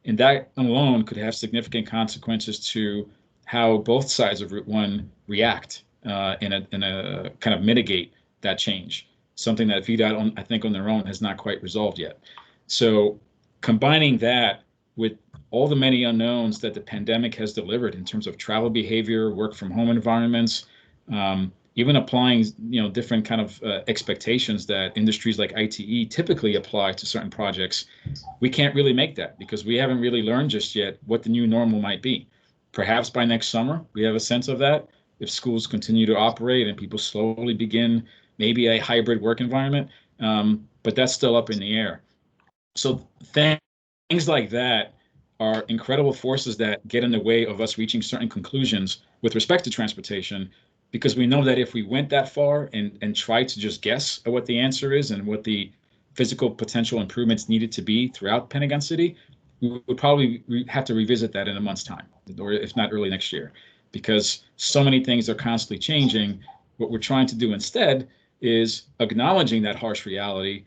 Speaker 3: And that alone could have significant consequences to how both sides of Route 1 react and a kind of mitigate that change, something that VDOT, I think, on their own has not quite resolved yet. So combining that with all the many unknowns that the pandemic has delivered in terms of travel behavior, work from home environments, even applying different kind of expectations that industries like ITE typically apply to certain projects, we can't really make that because we haven't really learned just yet what the new normal might be. Perhaps by next summer, we have a sense of that. If schools continue to operate and people slowly begin maybe a hybrid work environment, but that's still up in the air. So things like that are incredible forces that get in the way of us reaching certain conclusions with respect to transportation, because we know that if we went that far and tried to just guess at what the answer is and what the physical potential improvements needed to be throughout Pentagon City, we would probably have to revisit that in a month's time, or if not early next year, because so many things are constantly changing. What we're trying to do instead is acknowledging that harsh reality,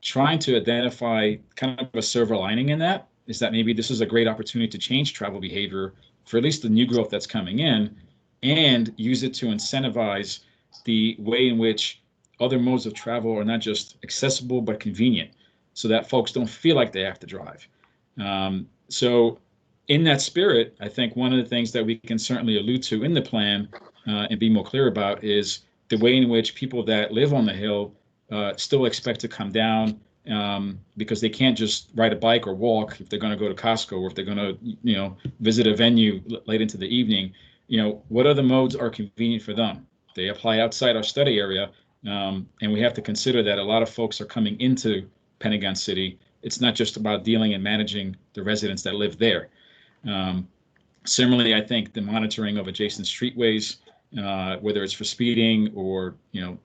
Speaker 3: trying to identify kind of a silver lining in that, is that maybe this is a great opportunity to change travel behavior for at least the new growth that's coming in, and use it to incentivize the way in which other modes of travel are not just accessible but convenient, so that folks don't feel like they have to drive. So in that spirit, I think one of the things that we can certainly allude to in the plan and be more clear about is the way in which people that live on the Hill still expect to come down because they can't just ride a bike or walk if they're going to go to Costco, or if they're going to, visit a venue late into the evening. What other modes are convenient for them? They apply outside our study area, and we have to consider that a lot of folks are coming into Pentagon City. It's not just about dealing and managing the residents that live there. Similarly, I think the monitoring of adjacent streetways, whether it's for speeding or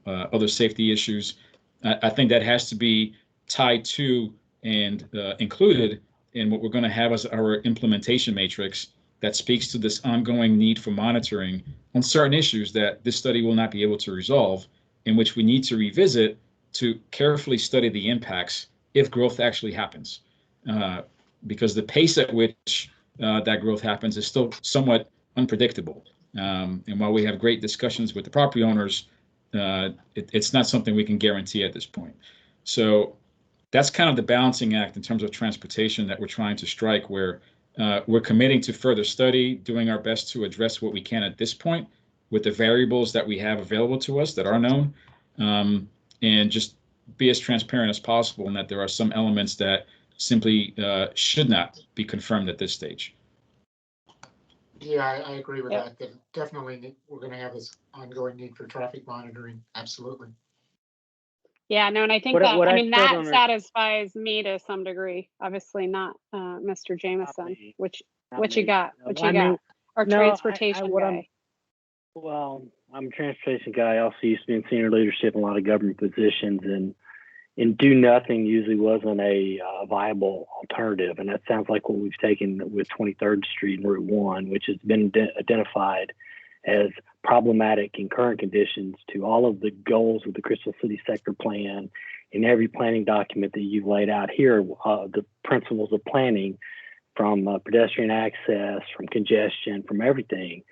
Speaker 3: other safety issues, I think that has to be tied to and included in what we're going to have as our implementation matrix that speaks to this ongoing need for monitoring on certain issues that this study will not be able to resolve, in which we need to revisit to carefully study the impacts if growth actually happens, because the pace at which that growth happens is still somewhat unpredictable. And while we have great discussions with the property owners, it's not something we can guarantee at this point. So that's kind of the balancing act in terms of transportation that we're trying to strike, where we're committing to further study, doing our best to address what we can at this point with the variables that we have available to us that are known, and just be as transparent as possible in that there are some elements that simply should not be confirmed at this stage.
Speaker 2: Yeah, I agree with that. That definitely we're going to have this ongoing need for traffic monitoring. Absolutely.
Speaker 1: Yeah, no, and I think that satisfies me to some degree. Obviously not Mr. Jameson, which you got, our transportation guy.
Speaker 4: I'm a transportation guy. I also used to be in senior leadership in a lot of government positions, and do nothing usually wasn't a viable alternative. And that sounds like what we've taken with 23rd Street and Route 1, which has been identified as problematic in current conditions to all of the goals of the Crystal City Sector Plan and every planning document that you've laid out here, the principles of planning, from pedestrian access, from congestion, from everything.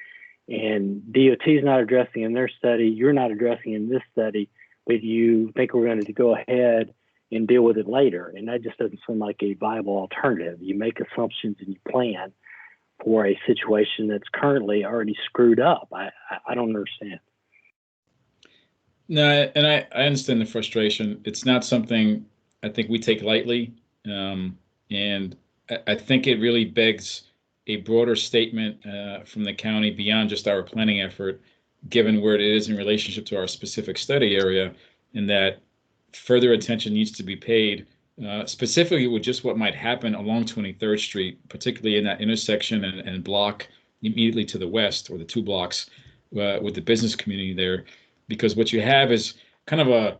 Speaker 4: And DOT is not addressing in their study, you're not addressing in this study, but you think we're going to go ahead and deal with it later. And that just doesn't seem like a viable alternative. You make assumptions and you plan for a situation that's currently already screwed up. I don't understand.
Speaker 3: No, and I understand the frustration. It's not something I think we take lightly. And I think it really begs a broader statement from the county beyond just our planning effort, given where it is in relationship to our specific study area, and that further attention needs to be paid specifically with just what might happen along 23rd Street, particularly in that intersection and block immediately to the west, or the 2 blocks with the business community there. Because what you have is kind of a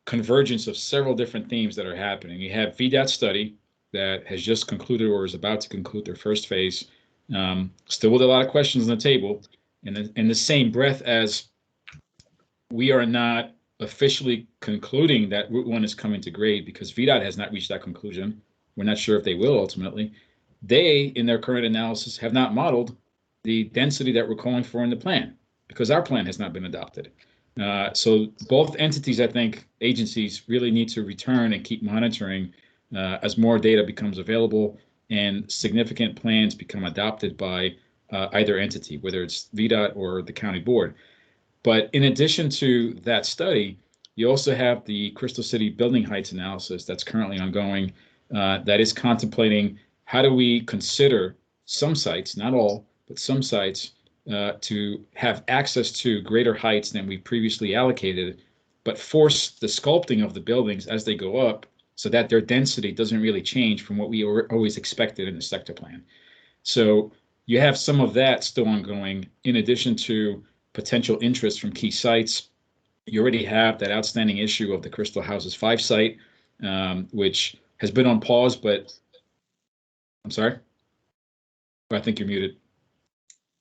Speaker 3: convergence of several different themes that are happening. You have VDOT study that has just concluded or is about to conclude their first phase, still with a lot of questions on the table. And in the same breath as we are not officially concluding that Route 1 is coming to grade, because VDOT has not reached that conclusion. We're not sure if they will ultimately. They, in their current analysis, have not modeled the density that we're calling for in the plan, because our plan has not been adopted. So both entities, I think, agencies really need to return and keep monitoring as more data becomes available and significant plans become adopted by either entity, whether it's VDOT or the county board. But in addition to that study, you also have the Crystal City building heights analysis that's currently ongoing that is contemplating how do we consider some sites, not all, but some sites, to have access to greater heights than we previously allocated, but force the sculpting of the buildings as they go up so that their density doesn't really change from what we always expected in the sector plan. So you have some of that still ongoing, in addition to potential interest from key sites. You already have that outstanding issue of the Crystal Houses 5 site, which has been on pause, but I'm sorry. I think you're muted.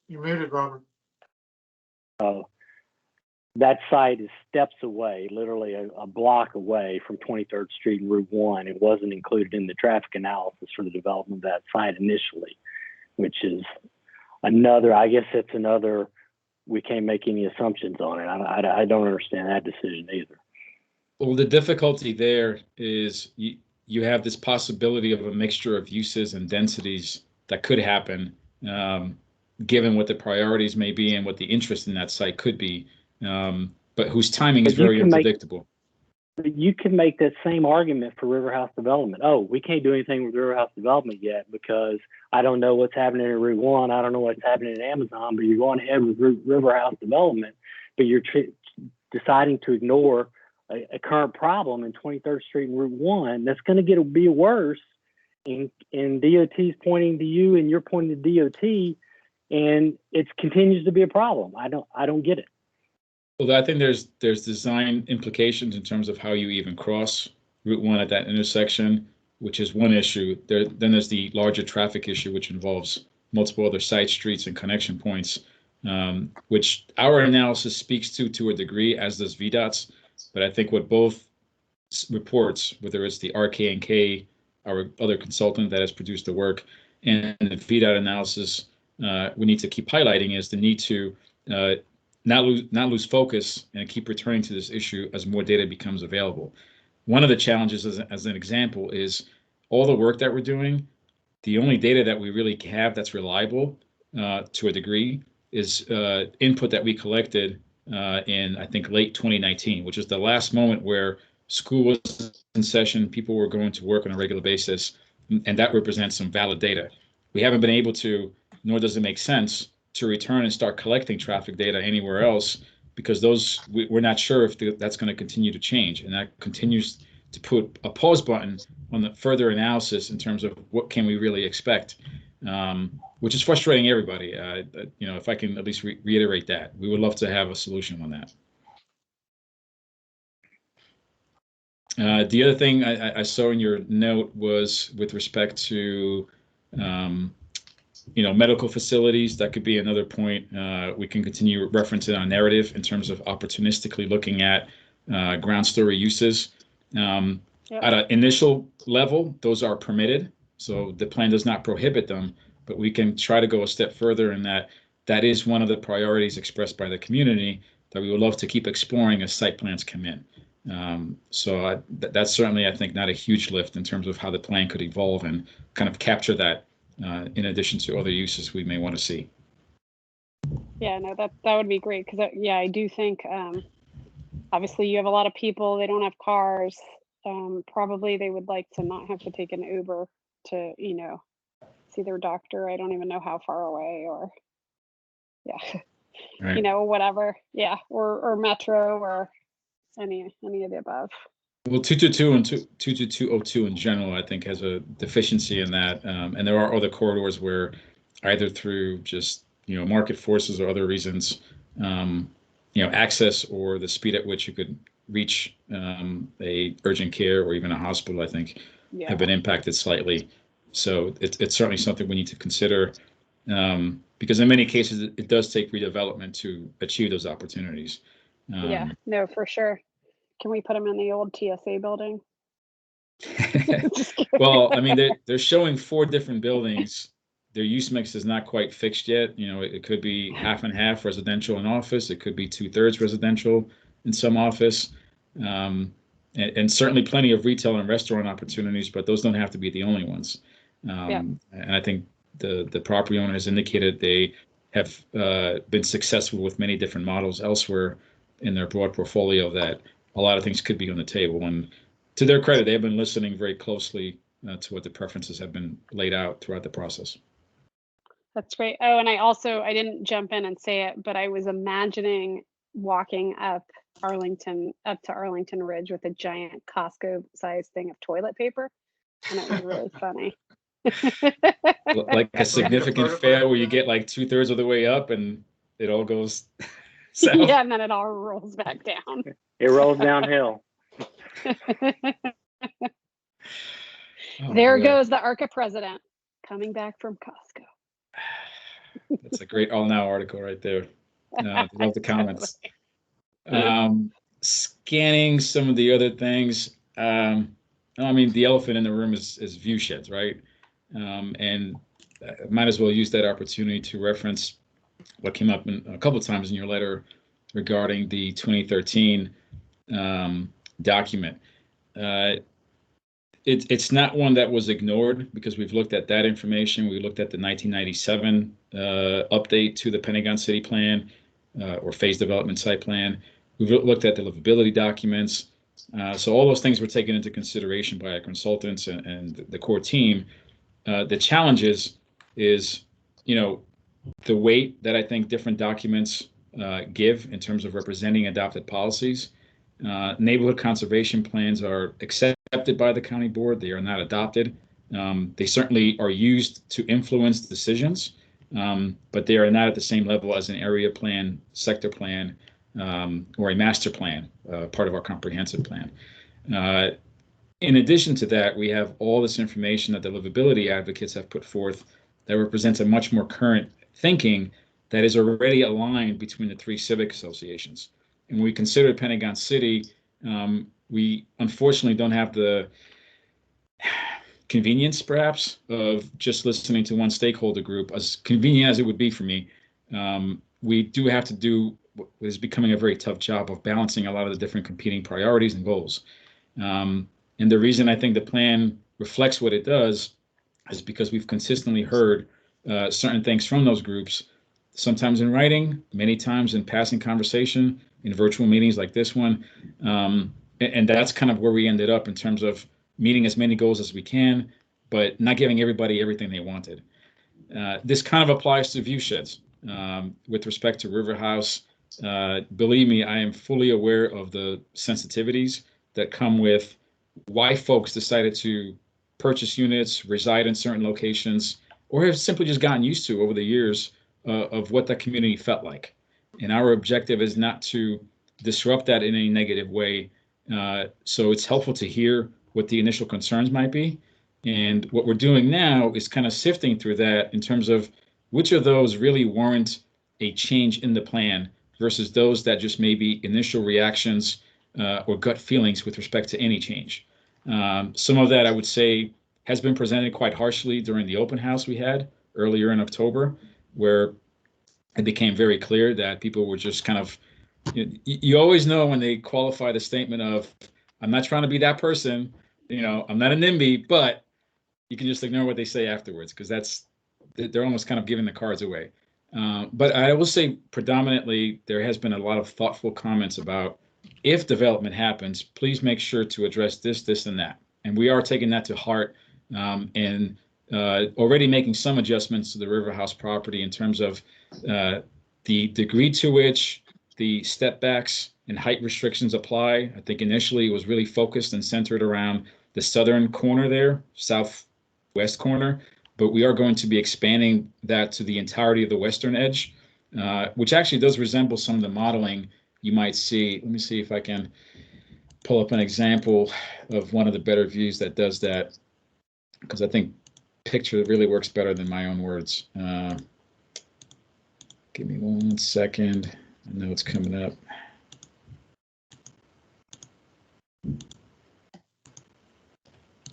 Speaker 2: You're muted, Robert.
Speaker 4: That site is steps away, literally a block away from 23rd Street and Route 1. It wasn't included in the traffic analysis for the development of that site initially, which is another, I guess it's another, we can't make any assumptions on it. I don't understand that decision either.
Speaker 3: Well, the difficulty there is you have this possibility of a mixture of uses and densities that could happen, given what the priorities may be and what the interest in that site could be, but whose timing is very unpredictable.
Speaker 4: But you can make that same argument for River House development. Oh, we can't do anything with River House development yet because I don't know what's happening in Route 1. I don't know what's happening in Amazon, but you're going ahead with River House development, but you're deciding to ignore a current problem in 23rd Street and Route 1 that's going to be worse. And DOT's pointing to you and you're pointing to DOT, and it continues to be a problem. I don't get it.
Speaker 3: Well, I think there's design implications in terms of how you even cross Route 1 at that intersection, which is one issue. Then there's the larger traffic issue, which involves multiple other side streets and connection points, which our analysis speaks to a degree, as does VDOT's. But I think what both reports, whether it's the RK&K, our other consultant that has produced the work, and the VDOT analysis, we need to keep highlighting is the need to not lose focus and keep returning to this issue as more data becomes available. One of the challenges, as an example, is all the work that we're doing. The only data that we really have that's reliable to a degree is input that we collected in, I think, late 2019, which is the last moment where school was in session, people were going to work on a regular basis, and that represents some valid data. We haven't been able to, nor does it make sense, to return and start collecting traffic data anywhere else, because we're not sure if that's going to continue to change, and that continues to put a pause button on the further analysis in terms of what can we really expect, which is frustrating everybody. If I can at least reiterate that, we would love to have a solution on that. The other thing I saw in your note was with respect to medical facilities. That could be another point. We can continue referencing our narrative in terms of opportunistically looking at ground story uses. At an initial level, those are permitted, so the plan does not prohibit them, but we can try to go a step further in that that is one of the priorities expressed by the community that we would love to keep exploring as site plans come in. So that's certainly, I think, not a huge lift in terms of how the plan could evolve and kind of capture that in addition to other uses we may want to see.
Speaker 1: Yeah, no, that would be great because yeah, I do think obviously you have a lot of people, they don't have cars. Probably they would like to not have to take an Uber to, see their doctor. I don't even know how far away, or yeah,
Speaker 3: Right.
Speaker 1: whatever. Yeah, or metro or any of the above.
Speaker 3: Well, 222 and 22202 in general, I think, has a deficiency in that. And there are other corridors where either through just, market forces or other reasons, access or the speed at which you could reach a urgent care or even a hospital, I think,
Speaker 1: Yeah.
Speaker 3: have been impacted slightly. So it's certainly something we need to consider because in many cases, it does take redevelopment to achieve those opportunities.
Speaker 1: Yeah, no, for sure. Can we put them in the old TSA building?
Speaker 3: Well, I mean, they're showing 4 different buildings. Their use mix is not quite fixed yet. It could be half and half residential and office. It could be 2/3 residential and some office. And certainly plenty of retail and restaurant opportunities, but those don't have to be the only ones.
Speaker 1: Yeah.
Speaker 3: And I think the property owner has indicated they have been successful with many different models elsewhere in their broad portfolio, that a lot of things could be on the table. And to their credit, they have been listening very closely to what the preferences have been laid out throughout the process.
Speaker 1: That's great. Oh, and I didn't jump in and say it, but I was imagining walking up to Arlington Ridge with a giant Costco-sized thing of toilet paper, and it was really funny.
Speaker 3: Like a significant fail where you get like 2/3 of the way up and it all goes south.
Speaker 1: Yeah, and then it all rolls back down.
Speaker 4: It rolls downhill.
Speaker 1: There goes the ARCA president coming back from Costco.
Speaker 3: That's a great All Now article right there. Love the comments. Scanning some of the other things. I mean, the elephant in the room is view sheds, right? And I might as well use that opportunity to reference what came up a couple of times in your letter regarding the 2013 document. It's not one that was ignored because we've looked at that information. We looked at the 1997 update to the Pentagon City Plan or Phase Development Site Plan. We've looked at the livability documents. So all those things were taken into consideration by our consultants and the core team. The challenge is, the weight that I think different documents give in terms of representing adopted policies. Neighborhood conservation plans are accepted by the county board. They are not adopted. They certainly are used to influence decisions, but they are not at the same level as an area plan, sector plan, or a master plan, part of our comprehensive plan. In addition to that, we have all this information that the livability advocates have put forth that represents a much more current thinking that is already aligned between the 3 civic associations. And when we consider Pentagon City, we unfortunately don't have the convenience, perhaps, of just listening to one stakeholder group, as convenient as it would be for me. We do have to do what is becoming a very tough job of balancing a lot of the different competing priorities and goals. And the reason I think the plan reflects what it does is because we've consistently heard certain things from those groups, sometimes in writing, many times in passing conversation, in virtual meetings like this one. And that's kind of where we ended up in terms of meeting as many goals as we can, but not giving everybody everything they wanted. This kind of applies to view sheds. With respect to River House, believe me, I am fully aware of the sensitivities that come with why folks decided to purchase units, reside in certain locations, or have simply just gotten used to over the years of what that community felt like. And our objective is not to disrupt that in any negative way. So it's helpful to hear what the initial concerns might be. And what we're doing now is kind of sifting through that in terms of which of those really warrant a change in the plan versus those that just may be initial reactions or gut feelings with respect to any change. Some of that, I would say, has been presented quite harshly during the open house we had earlier in October, where it became very clear that people were just kind of, you always know when they qualify the statement of, I'm not trying to be that person, I'm not a NIMBY, but you can just ignore what they say afterwards, because they're almost kind of giving the cards away. But I will say predominantly there has been a lot of thoughtful comments about, if development happens, please make sure to address this, this, and that. And we are taking that to heart, and already making some adjustments to the River House property in terms of the degree to which the step backs and height restrictions apply. I think initially it was really focused and centered around the southern corner there, southwest corner, but we are going to be expanding that to the entirety of the western edge, which actually does resemble some of the modeling you might see. Let me see if I can pull up an example of one of the better views that does that, because I think picture really works better than my own words. Give me 1 second. I know it's coming up.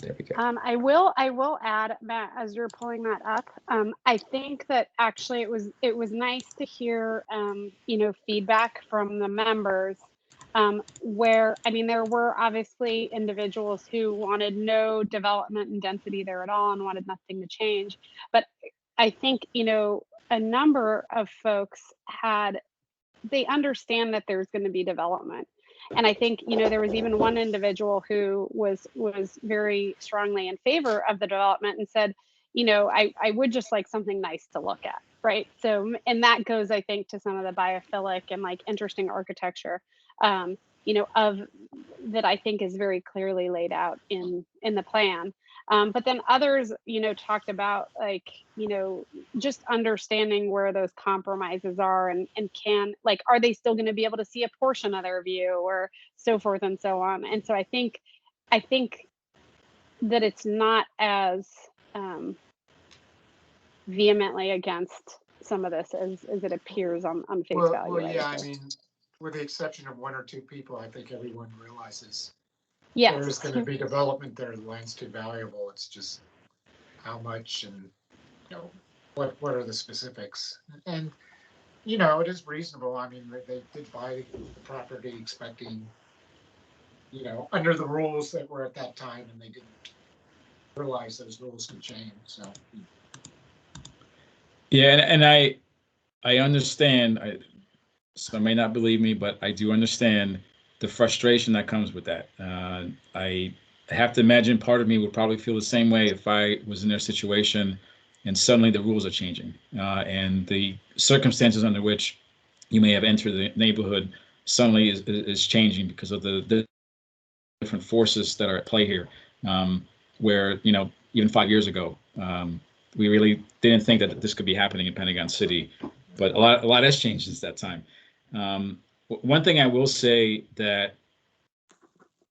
Speaker 3: There we go.
Speaker 1: I will add, Matt, as you're pulling that up, I think that actually it was nice to hear feedback from the members, where, I mean, there were obviously individuals who wanted no development and density there at all and wanted nothing to change. But I think, a number of folks they understand that there's going to be development. And I think, there was even one individual who was very strongly in favor of the development and said, I would just like something nice to look at. Right. So, and that goes, I think, to some of the biophilic and like interesting architecture, of that I think is very clearly laid out in the plan. But then others, talked about just understanding where those compromises are and are they still going to be able to see a portion of their view or so forth and so on. And so I think that it's not as vehemently against some of this as it appears on face value.
Speaker 2: Well, yeah, I mean, with the exception of 1 or 2 people, I think everyone realizes there's going to be development there. The land's too valuable. It's just how much and what are the specifics. And it is reasonable. I mean, they did buy the property expecting under the rules that were at that time, and they didn't realize those rules could change. So
Speaker 3: yeah, and I understand. Some may not believe me, but I do understand the frustration that comes with that. I have to imagine part of me would probably feel the same way if I was in their situation and suddenly the rules are changing, and the circumstances under which you may have entered the neighborhood suddenly is changing because of the different forces that are at play here. Where even 5 years ago, we really didn't think that this could be happening in Pentagon City, but a lot has changed since that time. One thing I will say that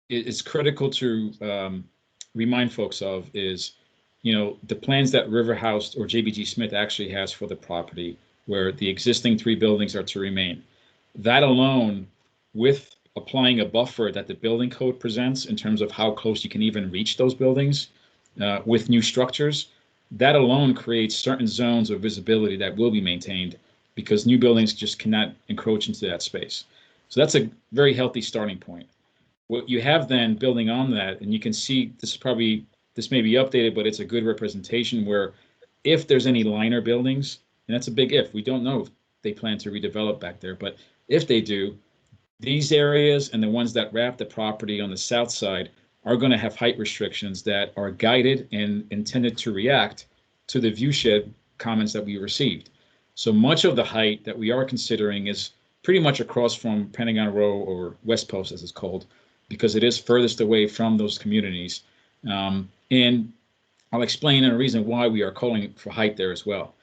Speaker 3: is critical to remind folks of is, the plans that River House or JBG Smith actually has for the property, where the existing 3 buildings are to remain. That alone, with applying a buffer that the building code presents in terms of how close you can even reach those buildings with new structures, that alone creates certain zones of visibility that will be maintained, because new buildings just cannot encroach into that space. So that's a very healthy starting point. What you have then building on that, and you can see this may be updated, but it's a good representation where if there's any liner buildings, and that's a big if, we don't know if they plan to redevelop back there, but if they do, these areas and the ones that wrap the property on the south side are going to have height restrictions that are guided and intended to react to the view shed comments that we received. So much of the height that we are considering is pretty much across from Pentagon Row, or West Post as it's called, because it is furthest away from those communities. And I'll explain a reason why we are calling for height there as well.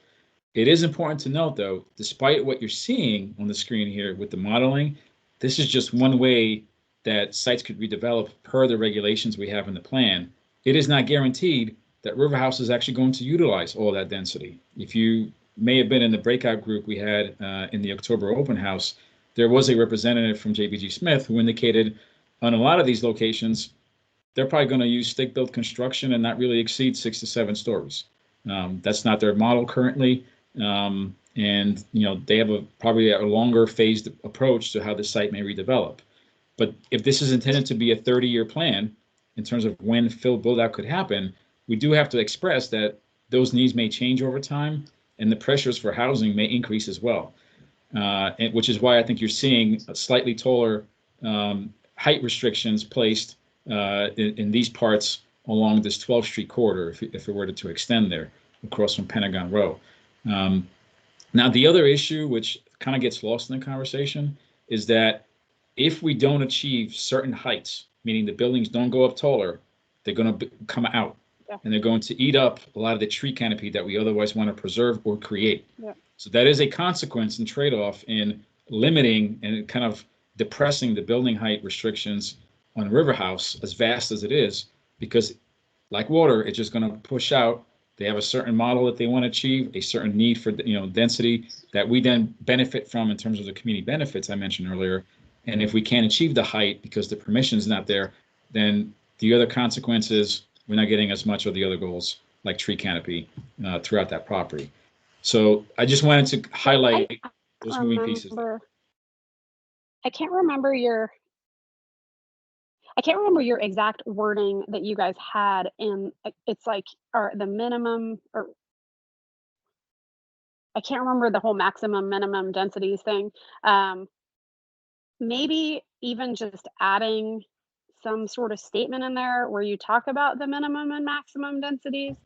Speaker 3: It is important to note, though, despite what you're seeing on the screen here with the modeling, this is just one way that sites could be developed per the regulations we have in the plan. It is not guaranteed that River House is actually going to utilize all that density. If you may have been in the breakout group we had in the October open house, there was a representative from JBG Smith who indicated on a lot of these locations, they're probably going to use stick-built construction and not really exceed 6 to 7 stories. That's not their model currently. And, they have probably a longer phased approach to how the site may redevelop. But if this is intended to be a 30-year plan in terms of when fill build out could happen, we do have to express that those needs may change over time and the pressures for housing may increase as well. Which is why I think you're seeing a slightly taller height restrictions placed in these parts along this 12th Street corridor, if it were to extend there across from Pentagon Row. Now, the other issue, which kind of gets lost in the conversation, is that if we don't achieve certain heights, meaning the buildings don't go up taller, they're going to come out. Yeah. And they're going to eat up a lot of the tree canopy that we otherwise want to preserve or create. Yeah. So that is a consequence and trade-off in limiting and kind of depressing the building height restrictions on River House, as vast as it is, because like water, it's just going to push out. They have a certain model that they want to achieve, a certain need for density that we then benefit from in terms of the community benefits I mentioned earlier. And if we can't achieve the height because the permission's not there, then the other consequences, we're not getting as much of the other goals like tree canopy throughout that property. So I just wanted to highlight those moving pieces.
Speaker 1: I can't remember your exact wording that you guys had in, it's like, or the minimum, or I can't remember the whole maximum minimum densities thing. Maybe even just adding some sort of statement in there where you talk about the minimum and maximum densities,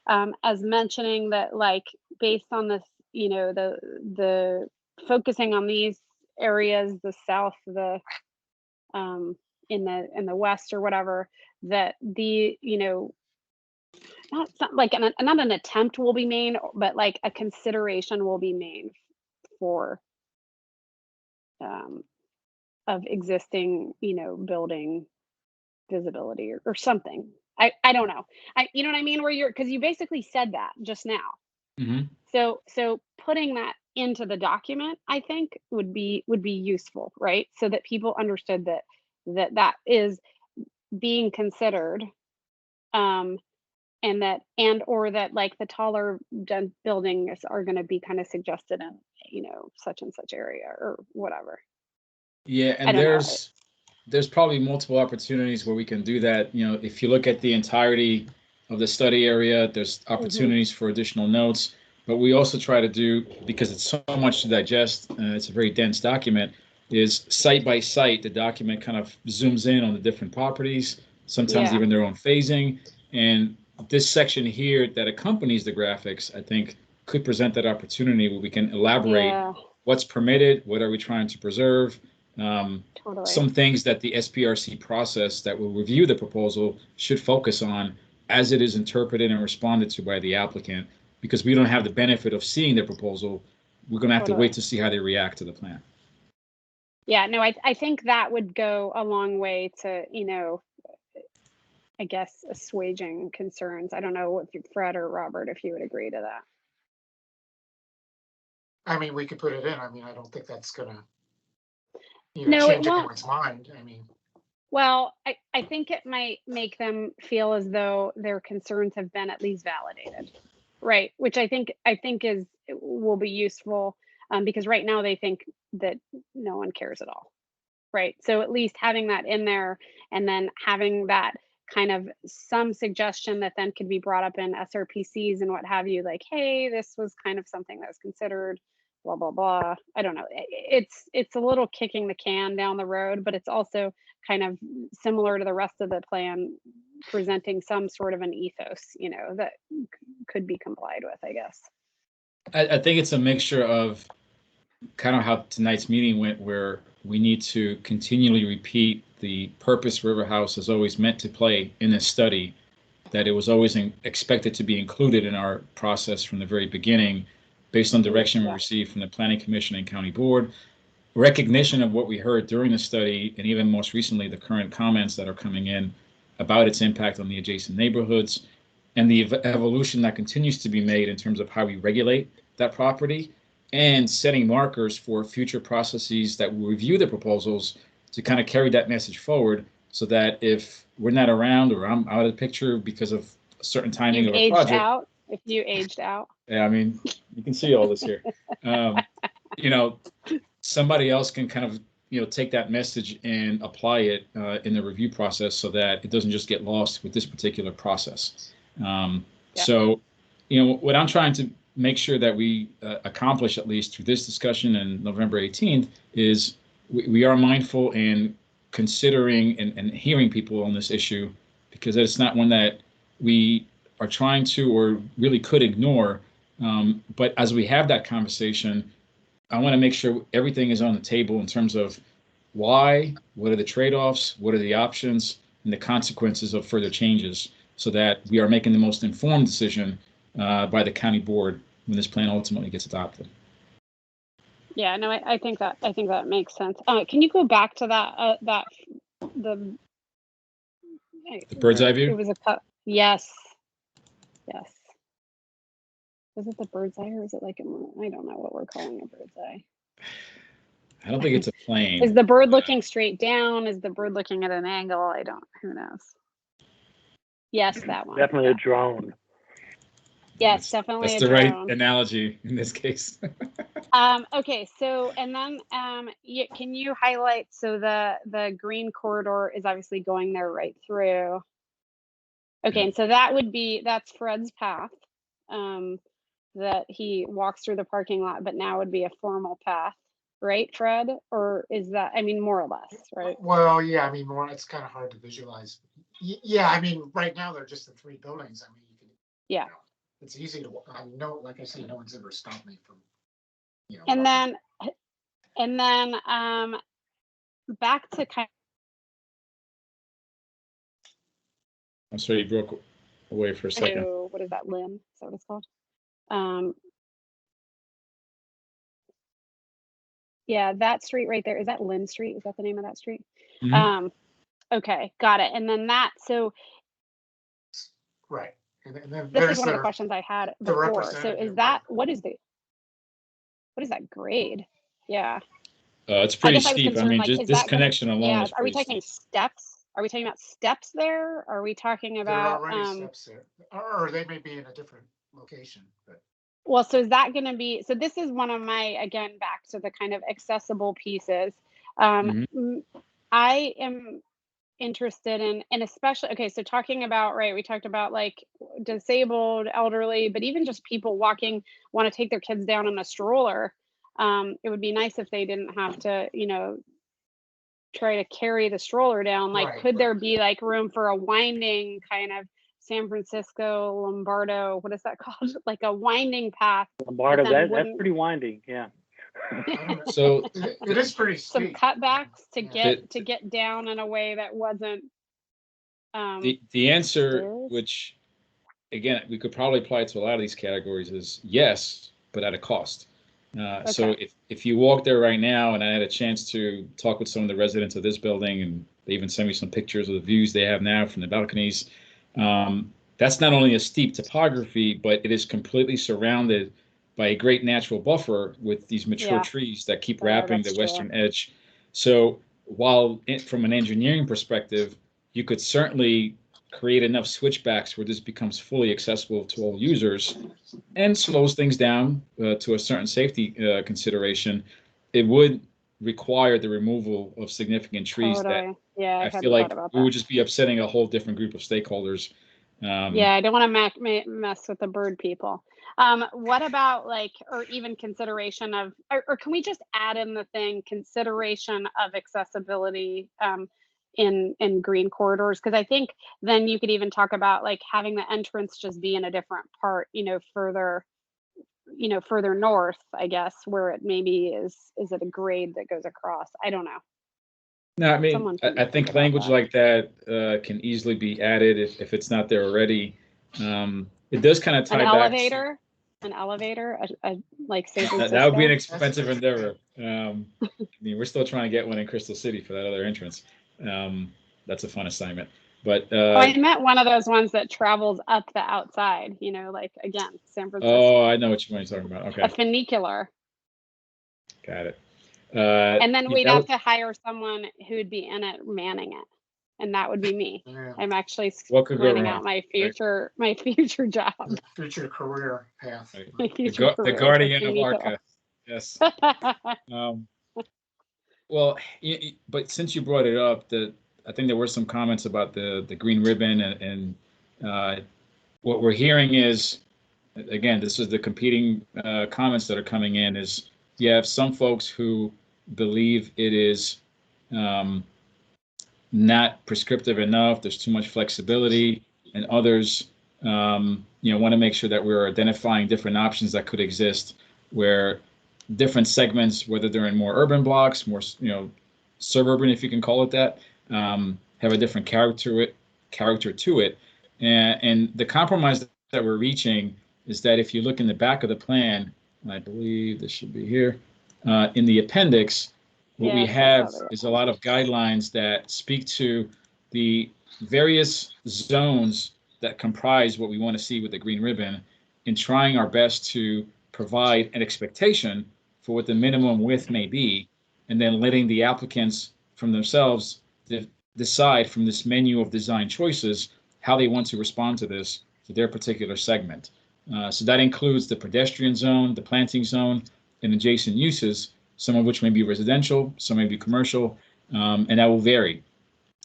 Speaker 1: as mentioning that, like, based on this, the focusing on these areas, the south, the in the west or whatever, that the not like not an attempt will be made, but like a consideration will be made for of existing building visibility or something. I don't know. You know what I mean? Where because you basically said that just now.
Speaker 3: Mm-hmm.
Speaker 1: So putting that into the document, I think would be useful, right? So that people understood that is being considered, and or that like the taller buildings are going to be kind of suggested in such and such area or whatever.
Speaker 3: Yeah, and there's probably multiple opportunities where we can do that. If you look at the entirety of the study area, there's opportunities for additional notes. But we also try to do, because it's so much to digest, it's a very dense document, is site by site, the document kind of zooms in on the different properties, sometimes even their own phasing. And this section here that accompanies the graphics, I think, could present that opportunity where we can elaborate what's permitted, what are we trying to preserve, some things that the SPRC process that will review the proposal should focus on as it is interpreted and responded to by the applicant, because we don't have the benefit of seeing the proposal. We're going to have to wait to see how they react to the plan.
Speaker 1: Yeah, no, I think that would go a long way to, I guess, assuaging concerns. I don't know if Fred or Robert, if you would agree to that.
Speaker 2: I mean, we could put it in. I mean, I don't think that's going to change anyone's mind. I mean,
Speaker 1: well, I think it might make them feel as though their concerns have been at least validated, right? Which I think will be useful, because right now they think that no one cares at all, right? So at least having that in there, and then having that kind of some suggestion that then could be brought up in SRPCs and what have you, like, hey, this was kind of something that was considered, blah, blah, blah. I don't know. It's a little kicking the can down the road, but it's also kind of similar to the rest of the plan, presenting some sort of an ethos, that could be complied with, I guess.
Speaker 3: I think it's a mixture of kind of how tonight's meeting went, where we need to continually repeat the purpose River House has always meant to play in this study, that it was always expected to be included in our process from the very beginning, based on direction we received from the Planning Commission and County Board, recognition of what we heard during the study, and even most recently, the current comments that are coming in about its impact on the adjacent neighborhoods, and the evolution that continues to be made in terms of how we regulate that property, and setting markers for future processes that will review the proposals to kind of carry that message forward, so that if we're not around or I'm out of the picture because of a certain timing of a project,
Speaker 1: if you aged out.
Speaker 3: Yeah, I mean, you can see all this here. You know, somebody else can kind of, take that message and apply it in the review process so that it doesn't just get lost with this particular process. So, what I'm trying to make sure that we accomplish, at least through this discussion on November 18th, is we are mindful and considering and hearing people on this issue, because it's not one that we are trying to or really could ignore. But as we have that conversation, I want to make sure everything is on the table in terms of why, what are the trade-offs, what are the options, and the consequences of further changes, so that we are making the most informed decision by the county board when this plan ultimately gets adopted.
Speaker 1: Yeah, no, I think that makes sense. Can you go back to that the
Speaker 3: bird's eye view?
Speaker 1: It was a cut. Yes. Was it the bird's eye, or is it like I don't know what we're calling a bird's eye.
Speaker 3: I don't think it's a plane.
Speaker 1: Is the bird looking straight down? Is the bird looking at an angle? Who knows? Yes, that one.
Speaker 4: Definitely a drone.
Speaker 1: Yes, definitely
Speaker 3: that's
Speaker 1: a
Speaker 3: the
Speaker 1: drone.
Speaker 3: right analogy in this case.
Speaker 1: Okay, so and then can you highlight, so the green corridor is obviously going there right through. Okay, and so that's Fred's path, that he walks through the parking lot, but now would be a formal path, right, Fred? Or is that, more or less, right?
Speaker 2: Well, yeah, more, it's kind of hard to visualize. Yeah, right now they're just the three buildings. You can,
Speaker 1: yeah,
Speaker 2: it's easy to, know, like I say, no one's ever stopped me from,
Speaker 1: And then back to kind
Speaker 3: I'm sorry, you broke away for a second.
Speaker 1: what is that, Lynn? Is that what it's called? Yeah, that street right there, is that Lynn Street? Is that the name of that street?
Speaker 3: Mhm.
Speaker 1: Okay, got it. And then
Speaker 2: right. And then
Speaker 1: this is one of the questions I had before. So is that, what is that grade? Yeah.
Speaker 3: It's pretty
Speaker 1: I was
Speaker 3: steep.
Speaker 1: concerned,
Speaker 3: Just
Speaker 1: is
Speaker 3: this
Speaker 1: that gonna,
Speaker 3: connection alone is
Speaker 1: are we
Speaker 3: pretty
Speaker 1: talking
Speaker 3: steep.
Speaker 1: steps? Are we talking about steps there? Are we talking about
Speaker 2: there are already steps there, or they may be in a different location, but
Speaker 1: well, so is that going to be, so this is one of my, again, back to the kind of accessible pieces. I am interested in, and especially, okay, so talking about, right, we talked about like disabled, elderly, but even just people walking, want to take their kids down in a stroller. It would be nice if they didn't have to, try to carry the stroller down. Like,
Speaker 2: right,
Speaker 1: could there be like room for a winding kind of San Francisco Lombardo, what is that called? Like a winding path.
Speaker 4: Lombardo, that's pretty winding, yeah.
Speaker 3: So
Speaker 2: it is pretty steep.
Speaker 1: Some cutbacks to get down in a way that wasn't.
Speaker 3: The answer,
Speaker 1: stairs?
Speaker 3: which again we could probably apply to a lot of these categories, is yes, but at a cost. So if you walk there right now, and I had a chance to talk with some of the residents of this building, and they even sent me some pictures of the views they have now from the balconies. That's not only a steep topography, but it is completely surrounded by a great natural buffer with these mature trees that keep wrapping the western edge. So while from an engineering perspective, you could certainly create enough switchbacks where this becomes fully accessible to all users and slows things down to a certain safety consideration, it would require the removal of significant trees that I feel like we would just be upsetting a whole different group of stakeholders.
Speaker 1: Yeah, I don't want to mess with the bird people. What about or even consideration of, or can we just add in the thing, consideration of accessibility in green corridors? Because I think then you could even talk about having the entrance just be in a different part, further north, I guess, where it maybe is it a grade that goes across? I don't know.
Speaker 3: No, I think language like that can easily be added if it's not there already. It does kind of tie back.
Speaker 1: An elevator,
Speaker 3: that would be an expensive endeavor. We're still trying to get one in Crystal City for that other entrance. That's a fun assignment. But
Speaker 1: I meant one of those ones that travels up the outside. Again, San Francisco.
Speaker 3: Oh, I know what you're talking about. Okay.
Speaker 1: A funicular.
Speaker 3: Got it.
Speaker 1: And then we'd have to hire someone who'd be in it, manning it. and that would be me.
Speaker 2: Yeah,
Speaker 1: I'm actually
Speaker 3: What could go
Speaker 1: planning
Speaker 3: wrong?
Speaker 1: out my future job,
Speaker 2: future career path.
Speaker 3: Right.
Speaker 1: my
Speaker 3: The,
Speaker 1: future
Speaker 3: the
Speaker 1: career.
Speaker 3: guardian
Speaker 1: We
Speaker 3: of
Speaker 1: need to-
Speaker 3: Arca. Yes. Well, but since you brought it up, I think there were some comments about the green ribbon, and what we're hearing is, again, this is the competing comments that are coming in, is you have some folks who believe it is not prescriptive enough, there's too much flexibility, and others want to make sure that we're identifying different options that could exist where different segments, whether they're in more urban blocks, more suburban, if you can call it that, have a different character to it. And the compromise that we're reaching is that if you look in the back of the plan, and I believe this should be here, in the appendix, what we have is a lot of guidelines that speak to the various zones that comprise what we want to see with the green ribbon, in trying our best to provide an expectation for what the minimum width may be, and then letting the applicants from themselves decide from this menu of design choices how they want to respond to this for their particular segment. So that includes the pedestrian zone, the planting zone, and adjacent uses, some of which may be residential, some may be commercial, and that will vary.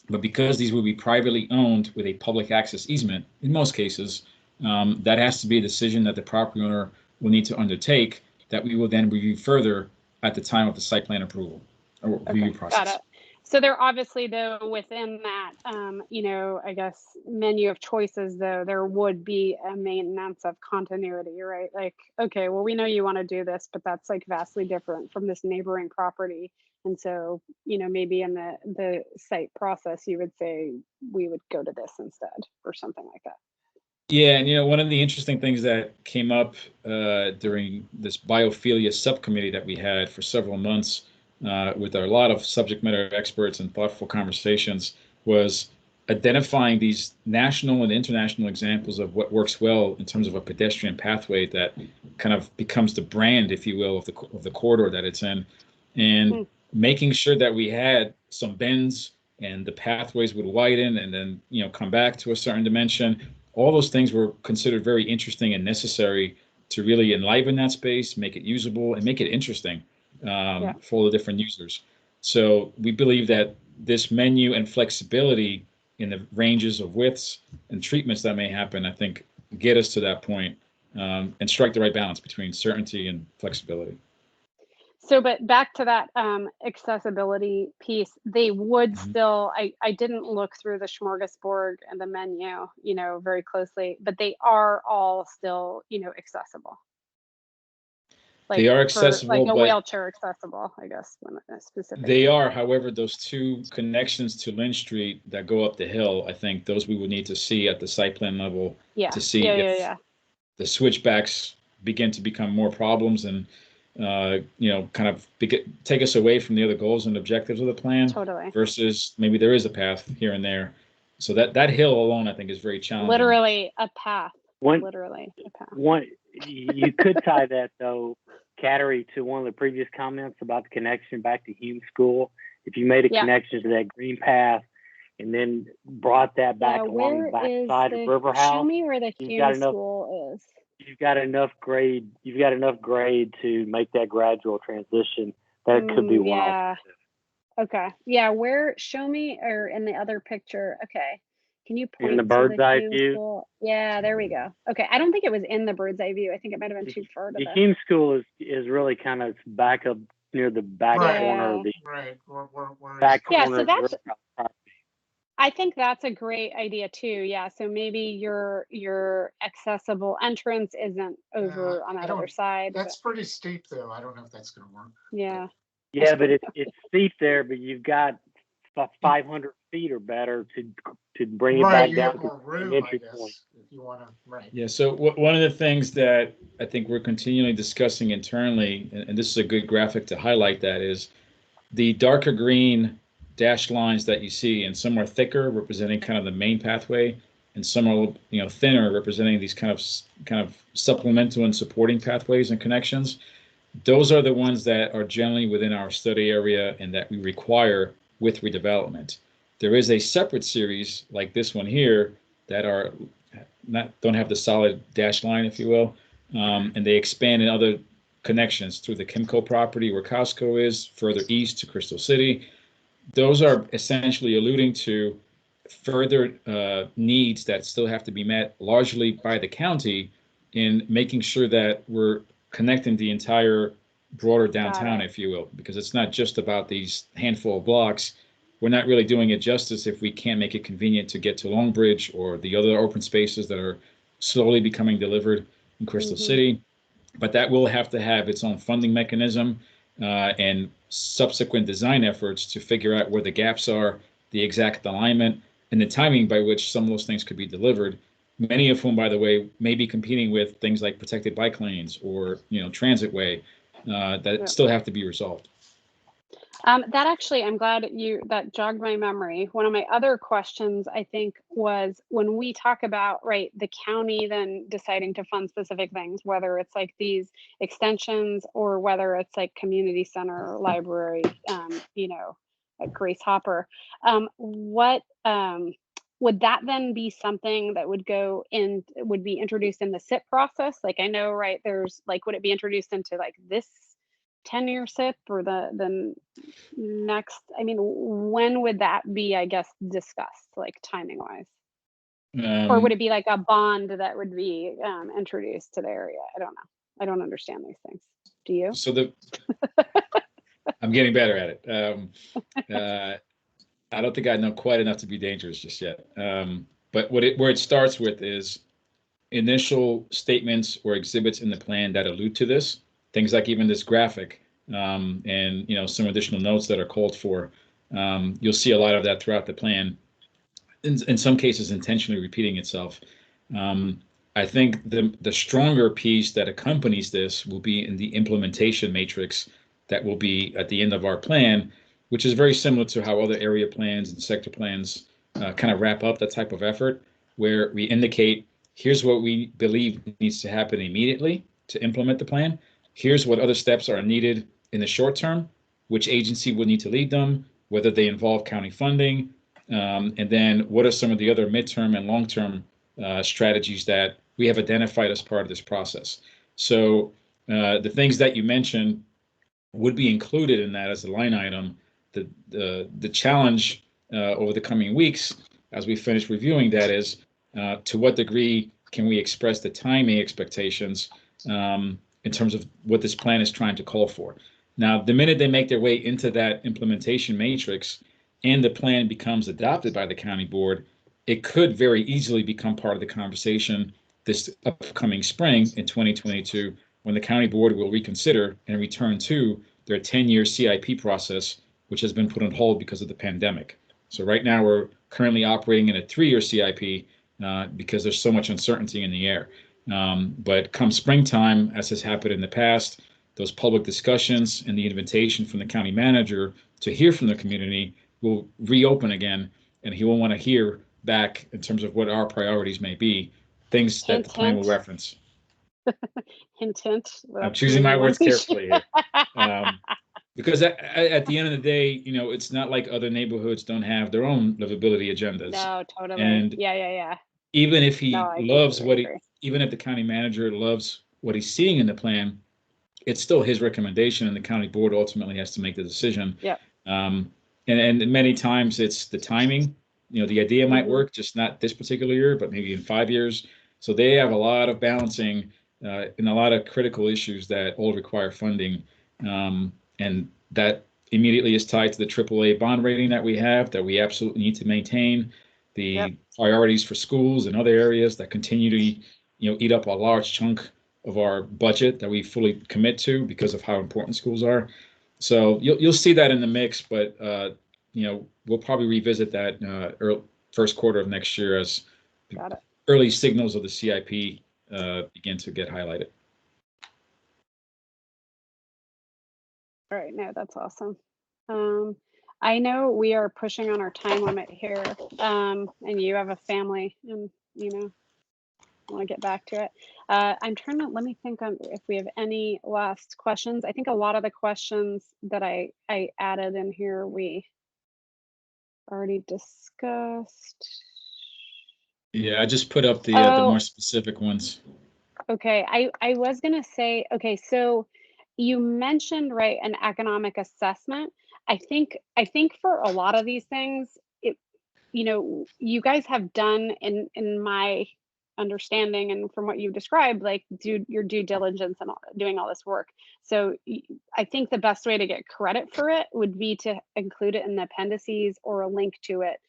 Speaker 3: But because these will be privately owned with a public access easement, in most cases, that has to be a decision that the property owner will need to undertake, that we will then review further at the time of the site plan approval or review process.
Speaker 1: Got it. So they're obviously, though, within that, I guess, menu of choices, though, there would be a maintenance of continuity, right? Like, okay, well, we know you want to do this, but that's like vastly different from this neighboring property. And so, maybe in the site process, you would say we would go to this instead or something like that.
Speaker 3: Yeah, and one of the interesting things that came up during this biophilia subcommittee that we had for several months with a lot of subject matter experts and thoughtful conversations was identifying these national and international examples of what works well in terms of a pedestrian pathway that kind of becomes the brand, if you will, of the corridor that it's in, and making sure that we had some bends and the pathways would widen and then come back to a certain dimension. All those things were considered very interesting and necessary to really enliven that space, make it usable, and make it interesting for all the different users. So we believe that this menu and flexibility in the ranges of widths and treatments that may happen, I think, get us to that point and strike the right balance between certainty and flexibility.
Speaker 1: So, but back to that accessibility piece, they would still, I didn't look through the smorgasbord and the menu, very closely, but they are all still, accessible. Like
Speaker 3: they are accessible,
Speaker 1: like a
Speaker 3: but
Speaker 1: wheelchair accessible, I guess, specifically.
Speaker 3: They are, however, those two connections to Lynch Street that go up the hill, I think those we would need to see at the site plan level to see if the switchbacks begin to become more problems and kind of take us away from the other goals and objectives of the plan.
Speaker 1: Totally.
Speaker 3: Versus maybe there is a path here and there. So that hill alone, I think, is very challenging.
Speaker 1: Literally a path.
Speaker 4: You could tie that, though, Cattery, to one of the previous comments about the connection back to Hume School. If you made a connection to that green path and then brought that back along the back side of River House,
Speaker 1: show me where the Hume School is.
Speaker 4: You've got enough grade to make that gradual transition. That could be one.
Speaker 1: Yeah. Okay. Yeah. Show me, or in the other picture. Okay. Can you point
Speaker 4: in the bird's eye view?
Speaker 1: School? Yeah, there we go. Okay. I don't think it was in the bird's eye view. I think it might have been too far to
Speaker 4: the Hume School is really kind of back up near the back corner of the back corner.
Speaker 1: So that's, I think that's a great idea too. Yeah. So maybe your accessible entrance isn't over on that other side.
Speaker 2: That's pretty steep, though. I don't know if that's going to work.
Speaker 1: Yeah.
Speaker 4: Yeah, but it's steep there, but you've got 500 feet or better to bring it back down to
Speaker 2: room, entry point. If you want to,
Speaker 3: Yeah. So one of the things that I think we're continually discussing internally, and this is a good graphic to highlight that, is the darker green dashed lines that you see, and some are thicker, representing kind of the main pathway, and some are thinner, representing these kind of supplemental and supporting pathways and connections. Those are the ones that are generally within our study area and that we require with redevelopment. There is a separate series like this one here that are don't have the solid dash line, if you will, and they expand in other connections through the Kimco property where Costco is, further east to Crystal City. Those are essentially alluding to further needs that still have to be met largely by the county in making sure that we're connecting the entire broader downtown, if you will, because it's not just about these handful of blocks. We're not really doing it justice if we can't make it convenient to get to Longbridge or the other open spaces that are slowly becoming delivered in Crystal City. But that will have to have its own funding mechanism and subsequent design efforts to figure out where the gaps are, the exact alignment, and the timing by which some of those things could be delivered. Many of whom, by the way, may be competing with things like protected bike lanes or transit way that still have to be resolved.
Speaker 1: That actually, I'm glad that jogged my memory. One of my other questions, I think, was when we talk about, right, the county then deciding to fund specific things, whether it's like these extensions or whether it's like community center, library, like Grace Hopper, would that then be something that would be introduced in the SIP process? Like, I know, right, there's like, would it be introduced into like this 10-year SIP or the next? I mean, when would that be, I guess, discussed, like timing wise? Or would it be like a bond that would be introduced to the area? I don't know. I don't understand these things. Do you?
Speaker 3: So I'm getting better at it. I don't think I know quite enough to be dangerous just yet. But where it starts with is initial statements or exhibits in the plan that allude to this. Things like even this graphic and some additional notes that are called for. You'll see a lot of that throughout the plan. In some cases, intentionally repeating itself. I think the stronger piece that accompanies this will be in the implementation matrix that will be at the end of our plan, which is very similar to how other area plans and sector plans kind of wrap up that type of effort, where we indicate here's what we believe needs to happen immediately to implement the plan. Here's what other steps are needed in the short term, which agency would need to lead them, whether they involve county funding, and then what are some of the other midterm and long-term strategies that we have identified as part of this process. So the things that you mentioned would be included in that as a line item. The challenge over the coming weeks, as we finish reviewing that, is to what degree can we express the timing expectations in terms of what this plan is trying to call for. Now, the minute they make their way into that implementation matrix and the plan becomes adopted by the county board, it could very easily become part of the conversation this upcoming spring in 2022, when the county board will reconsider and return to their 10-year CIP process, which has been put on hold because of the pandemic. So right now we're currently operating in a 3-year CIP because there's so much uncertainty in the air. But come springtime, as has happened in the past, those public discussions and the invitation from the county manager to hear from the community will reopen again, and he will want to hear back in terms of what our priorities may be, things that the plan will reference.
Speaker 1: Hint, hint.
Speaker 3: I'm choosing my words carefully here. Because at the end of the day, it's not like other neighborhoods don't have their own livability agendas.
Speaker 1: No, totally.
Speaker 3: And
Speaker 1: yeah.
Speaker 3: Even if he loves even if the county manager loves what he's seeing in the plan, it's still his recommendation, and the county board ultimately has to make the decision.
Speaker 1: Yeah.
Speaker 3: And many times it's the timing. The idea might work, just not this particular year, but maybe in 5 years. So they have a lot of balancing and a lot of critical issues that all require funding. And that immediately is tied to the AAA bond rating that we have, that we absolutely need to maintain, the priorities for schools and other areas that continue to eat up a large chunk of our budget that we fully commit to because of how important schools are. So you'll see that in the mix, but we'll probably revisit that first quarter of next year as early signals of the CIP begin to get highlighted.
Speaker 1: All right, no, that's awesome. I know we are pushing on our time limit here, and you have a family, and want to get back to it. I'm trying to, let me think on if we have any last questions. I think a lot of the questions that I added in here, we already discussed.
Speaker 3: Yeah, I just put up the more specific ones.
Speaker 1: Okay, I was gonna say, okay, so you mentioned, right, an economic assessment. I think for a lot of these things, you guys have done, in my understanding and from what you've described, like do your due diligence and doing all this work. So I think the best way to get credit for it would be to include it in the appendices or a link to it,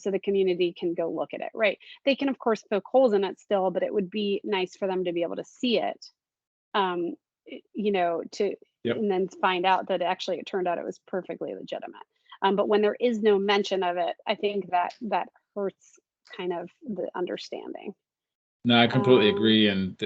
Speaker 1: so the community can go look at it, right? They can of course poke holes in it still, but it would be nice for them to be able to see it, to
Speaker 3: Yep.
Speaker 1: and then find out that actually it turned out it was perfectly legitimate. But when there is no mention of it, I think that hurts kind of the understanding.
Speaker 3: No, I completely agree. And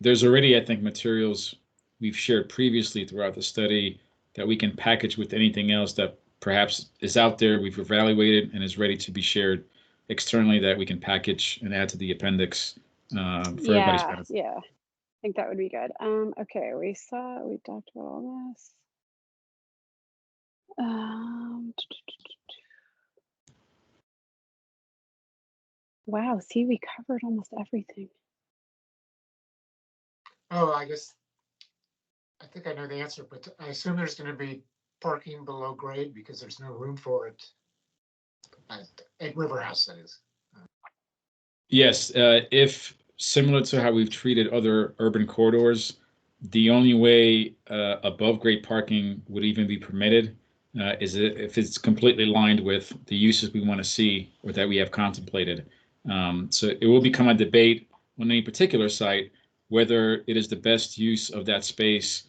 Speaker 3: there's already, I think, materials we've shared previously throughout the study that we can package with anything else that perhaps is out there, we've evaluated, and is ready to be shared externally, that we can package and add to the appendix for everybody's benefit.
Speaker 1: Yeah, I think that would be good. Okay, we talked about all this. Wow, see, we covered almost everything.
Speaker 2: Oh, I think I know the answer, but I assume there's going to be parking below grade because there's no room for it at River House, that is.
Speaker 3: Yes, if similar to how we've treated other urban corridors, the only way above grade parking would even be permitted is if it's completely aligned with the uses we want to see or that we have contemplated. So it will become a debate on any particular site whether it is the best use of that space,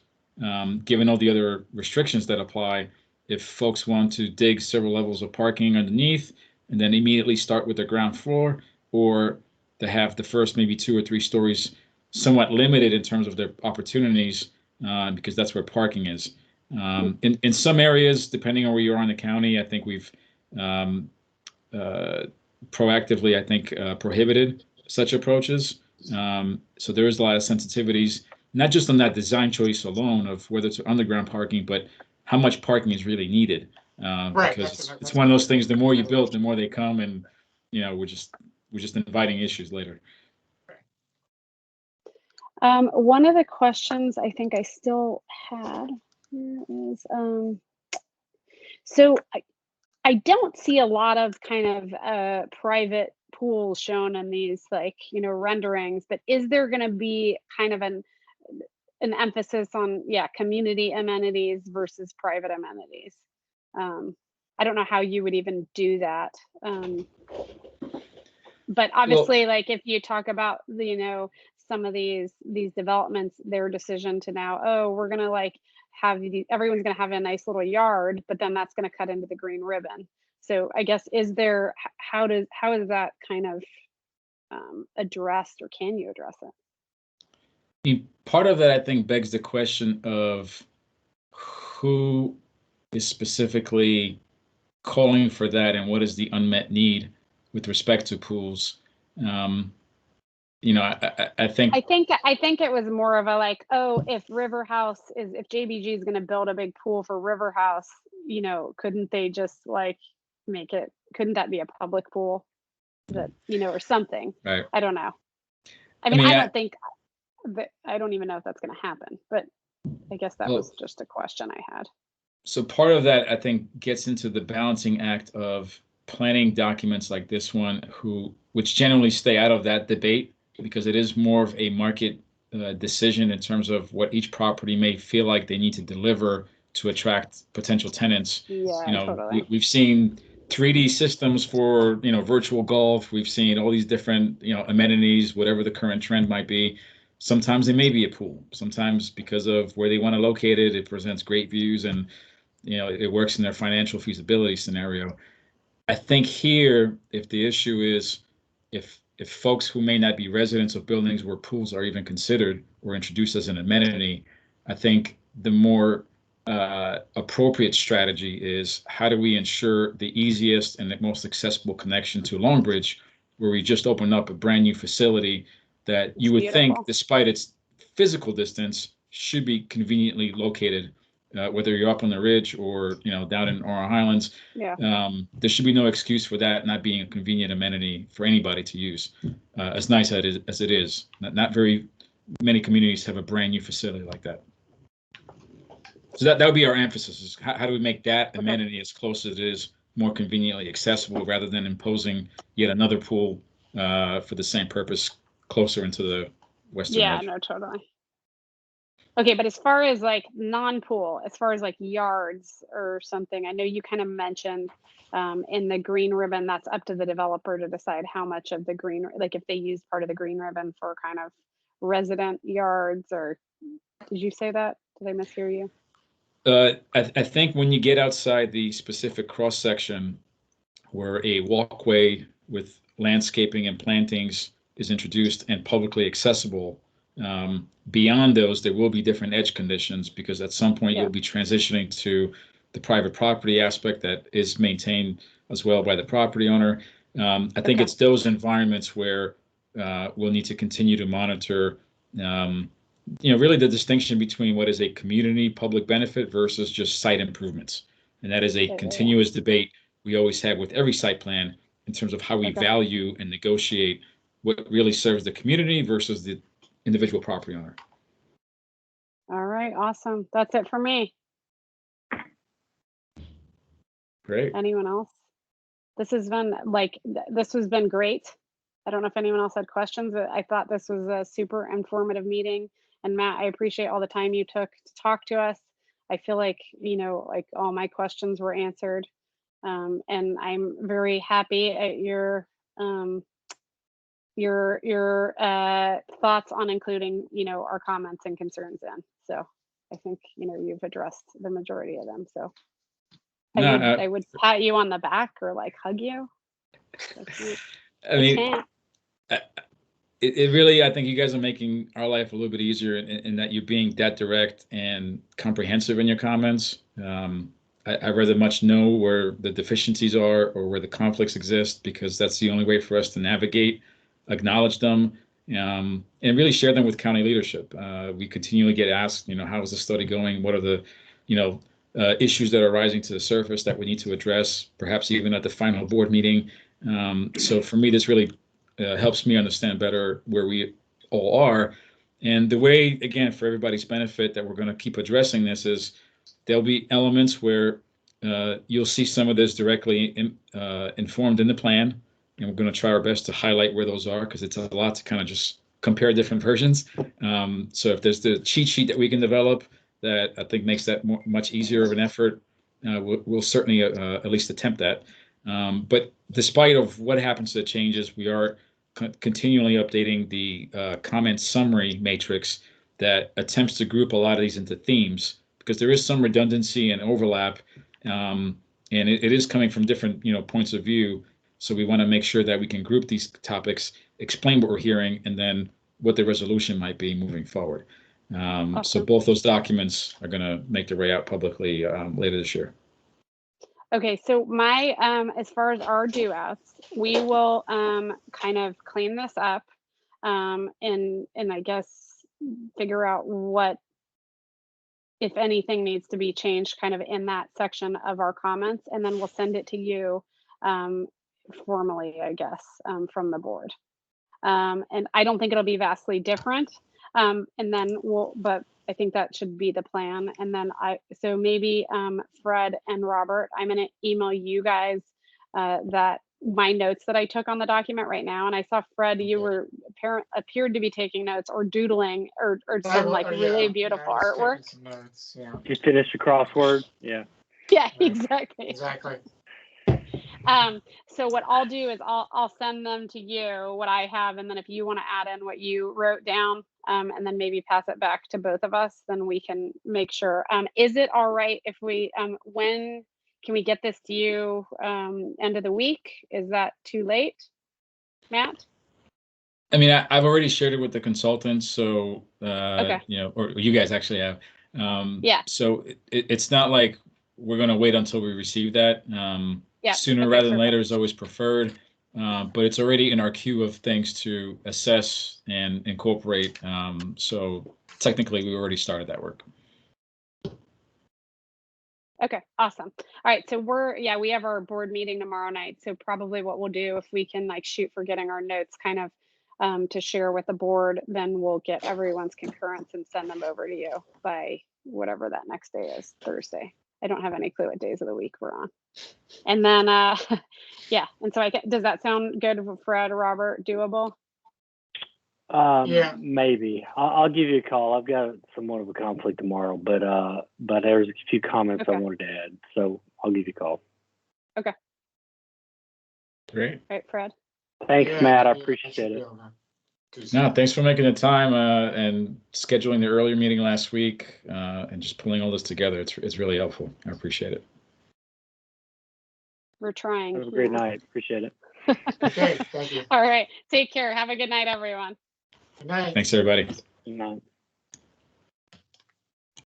Speaker 3: given all the other restrictions that apply. If folks want to dig several levels of parking underneath and then immediately start with the ground floor, or to have the first maybe 2 or 3 stories somewhat limited in terms of their opportunities, because that's where parking is. In some areas, depending on where you are in the county, I think we've proactively, I think, prohibited such approaches. So there is a lot of sensitivities, not just on that design choice alone of whether it's underground parking, but how much parking is really needed.
Speaker 2: Right,
Speaker 3: because it's one of those things, the more you build, the more they come, and we're just inviting issues later.
Speaker 1: One of the questions I think I still had is, so I don't see a lot of kind of private pools shown in these, like, renderings, but is there going to be kind of an emphasis on, community amenities versus private amenities? I don't know how you would even do that. But obviously, like if you talk about some of these developments, their decision to now, oh, we're gonna like have everyone's gonna have a nice little yard, but then that's gonna cut into the green ribbon. So I guess how is that kind of addressed, or can you address it?
Speaker 3: Part of that, I think, begs the question of who is specifically calling for that and what is the unmet need with respect to pools. I think
Speaker 1: it was more of a like, oh, if JBG is going to build a big pool for River House, couldn't they just like couldn't that be a public pool that, or something?
Speaker 3: Right.
Speaker 1: I don't know. I mean, I don't even know if that's going to happen, but I guess that was just a question I had.
Speaker 3: So part of that, I think, gets into the balancing act of planning documents like this one, which generally stay out of that debate because it is more of a market decision in terms of what each property may feel like they need to deliver to attract potential tenants.
Speaker 1: Yeah, totally.
Speaker 3: We've seen 3D systems for virtual golf. We've seen all these different amenities, whatever the current trend might be. Sometimes it may be a pool. Sometimes because of where they want to locate it, it presents great views and it works in their financial feasibility scenario. I think here, if the issue is if folks who may not be residents of buildings where pools are even considered or introduced as an amenity, I think the more appropriate strategy is how do we ensure the easiest and the most accessible connection to Longbridge, where we just opened up a brand new facility that you would think, despite its physical distance, should be conveniently located whether you're up on the ridge or down in Oral Highlands.
Speaker 1: Yeah.
Speaker 3: There should be no excuse for that not being a convenient amenity for anybody to use. As nice as it is, not very many communities have a brand new facility like that. So that would be our emphasis: is how do we make that amenity as close as it is, more conveniently accessible, rather than imposing yet another pool for the same purpose closer into the western edge.
Speaker 1: No, totally. Okay, but as far as like non-pool, as far as like yards or something, I know you kind of mentioned in the green ribbon, that's up to the developer to decide how much of the green, like if they use part of the green ribbon for kind of resident yards, or did you say that? Did I mishear you?
Speaker 3: I think when you get outside the specific cross section where a walkway with landscaping and plantings is introduced and publicly accessible, beyond those, there will be different edge conditions, because at some point you'll be transitioning to the private property aspect that is maintained as well by the property owner. I think it's those environments where we'll need to continue to monitor really the distinction between what is a community public benefit versus just site improvements. And that is a continuous debate we always have with every site plan in terms of how we value and negotiate what really serves the community versus the individual property owner.
Speaker 1: All right, awesome. That's it for me.
Speaker 3: Great.
Speaker 1: Anyone else? This has been great. I don't know if anyone else had questions. I thought this was a super informative meeting. And Matt, I appreciate all the time you took to talk to us. I feel like, like all my questions were answered. And I'm very happy at your thoughts on including, our comments and concerns in. So I think, you've addressed the majority of them. So I would pat you on the back or like hug you.
Speaker 3: I mean, it really, I think you guys are making our life a little bit easier in that you're being that direct and comprehensive in your comments. I rather much know where the deficiencies are or where the conflicts exist, because that's the only way for us to navigate, acknowledge them, and really share them with county leadership. We continually get asked, how is the study going? What are the, issues that are rising to the surface that we need to address, perhaps even at the final board meeting. So for me, this really helps me understand better where we all are. And the way, again, for everybody's benefit, that we're going to keep addressing this is there'll be elements where you'll see some of this directly informed in the plan. And we're going to try our best to highlight where those are, because it's a lot to kind of just compare different versions. So if there's the cheat sheet that we can develop that I think makes that much easier of an effort, we'll certainly at least attempt that. But despite of what happens to the changes, we are continually updating the comment summary matrix that attempts to group a lot of these into themes, because there is some redundancy and overlap, and it is coming from different points of view. So we want to make sure that we can group these topics, explain what we're hearing, and then what the resolution might be moving forward. Awesome. So both those documents are going to make their way out publicly later this year.
Speaker 1: Okay, so my as far as our due-outs, we will kind of clean this up and I guess figure out what, if anything, needs to be changed kind of in that section of our comments, and then we'll send it to you formally, I guess, from the board. And I don't think it'll be vastly different. And then but I think that should be the plan. And then so maybe Fred and Robert, I'm going to email you guys that my notes that I took on the document right now. And I saw, Fred, you were appeared to be taking notes or doodling or some really beautiful artwork.
Speaker 2: Some notes,
Speaker 4: You finished the crossword? Yeah.
Speaker 1: Yeah, exactly.
Speaker 2: Exactly.
Speaker 1: So what I'll do is I'll send them to you, what I have, and then if you want to add in what you wrote down, and then maybe pass it back to both of us, then we can make sure. Is it all right if we, when can we get this to you? End of the week? Is that too late, Matt?
Speaker 3: I mean, I've already shared it with the consultants, so or you guys actually have.
Speaker 1: Yeah.
Speaker 3: So it's not like we're going to wait until we receive that. Sooner rather than later is always preferred, but it's already in our queue of things to assess and incorporate. So technically, we already started that work.
Speaker 1: Okay, awesome. All right, so we have our board meeting tomorrow night. So probably what we'll do, if we can like shoot for getting our notes kind of to share with the board, then we'll get everyone's concurrence and send them over to you by whatever that next day is, Thursday. I don't have any clue what days of the week we're on. And then, yeah, and so does that sound good for Fred, Robert, doable?
Speaker 2: Yeah.
Speaker 4: Maybe. I'll give you a call. I've got somewhat of a conflict tomorrow, but there's a few comments I
Speaker 1: Okay.
Speaker 4: wanted to add, so I'll give you a call.
Speaker 1: Okay.
Speaker 3: Great.
Speaker 1: All right, Fred.
Speaker 4: Thanks,
Speaker 2: Yeah,
Speaker 4: Matt. I
Speaker 2: yeah,
Speaker 4: appreciate
Speaker 2: should be
Speaker 4: it.
Speaker 2: able to do some-
Speaker 3: No, thanks for making the time and scheduling the earlier meeting last week and just pulling all this together. It's really helpful. I appreciate it.
Speaker 1: We're trying.
Speaker 4: Have a great
Speaker 1: yeah.
Speaker 4: night. Appreciate it.
Speaker 2: Okay, thank you.
Speaker 1: All right. Take care. Have a good night, everyone.
Speaker 2: Good night.
Speaker 3: Thanks, everybody.
Speaker 4: Good night.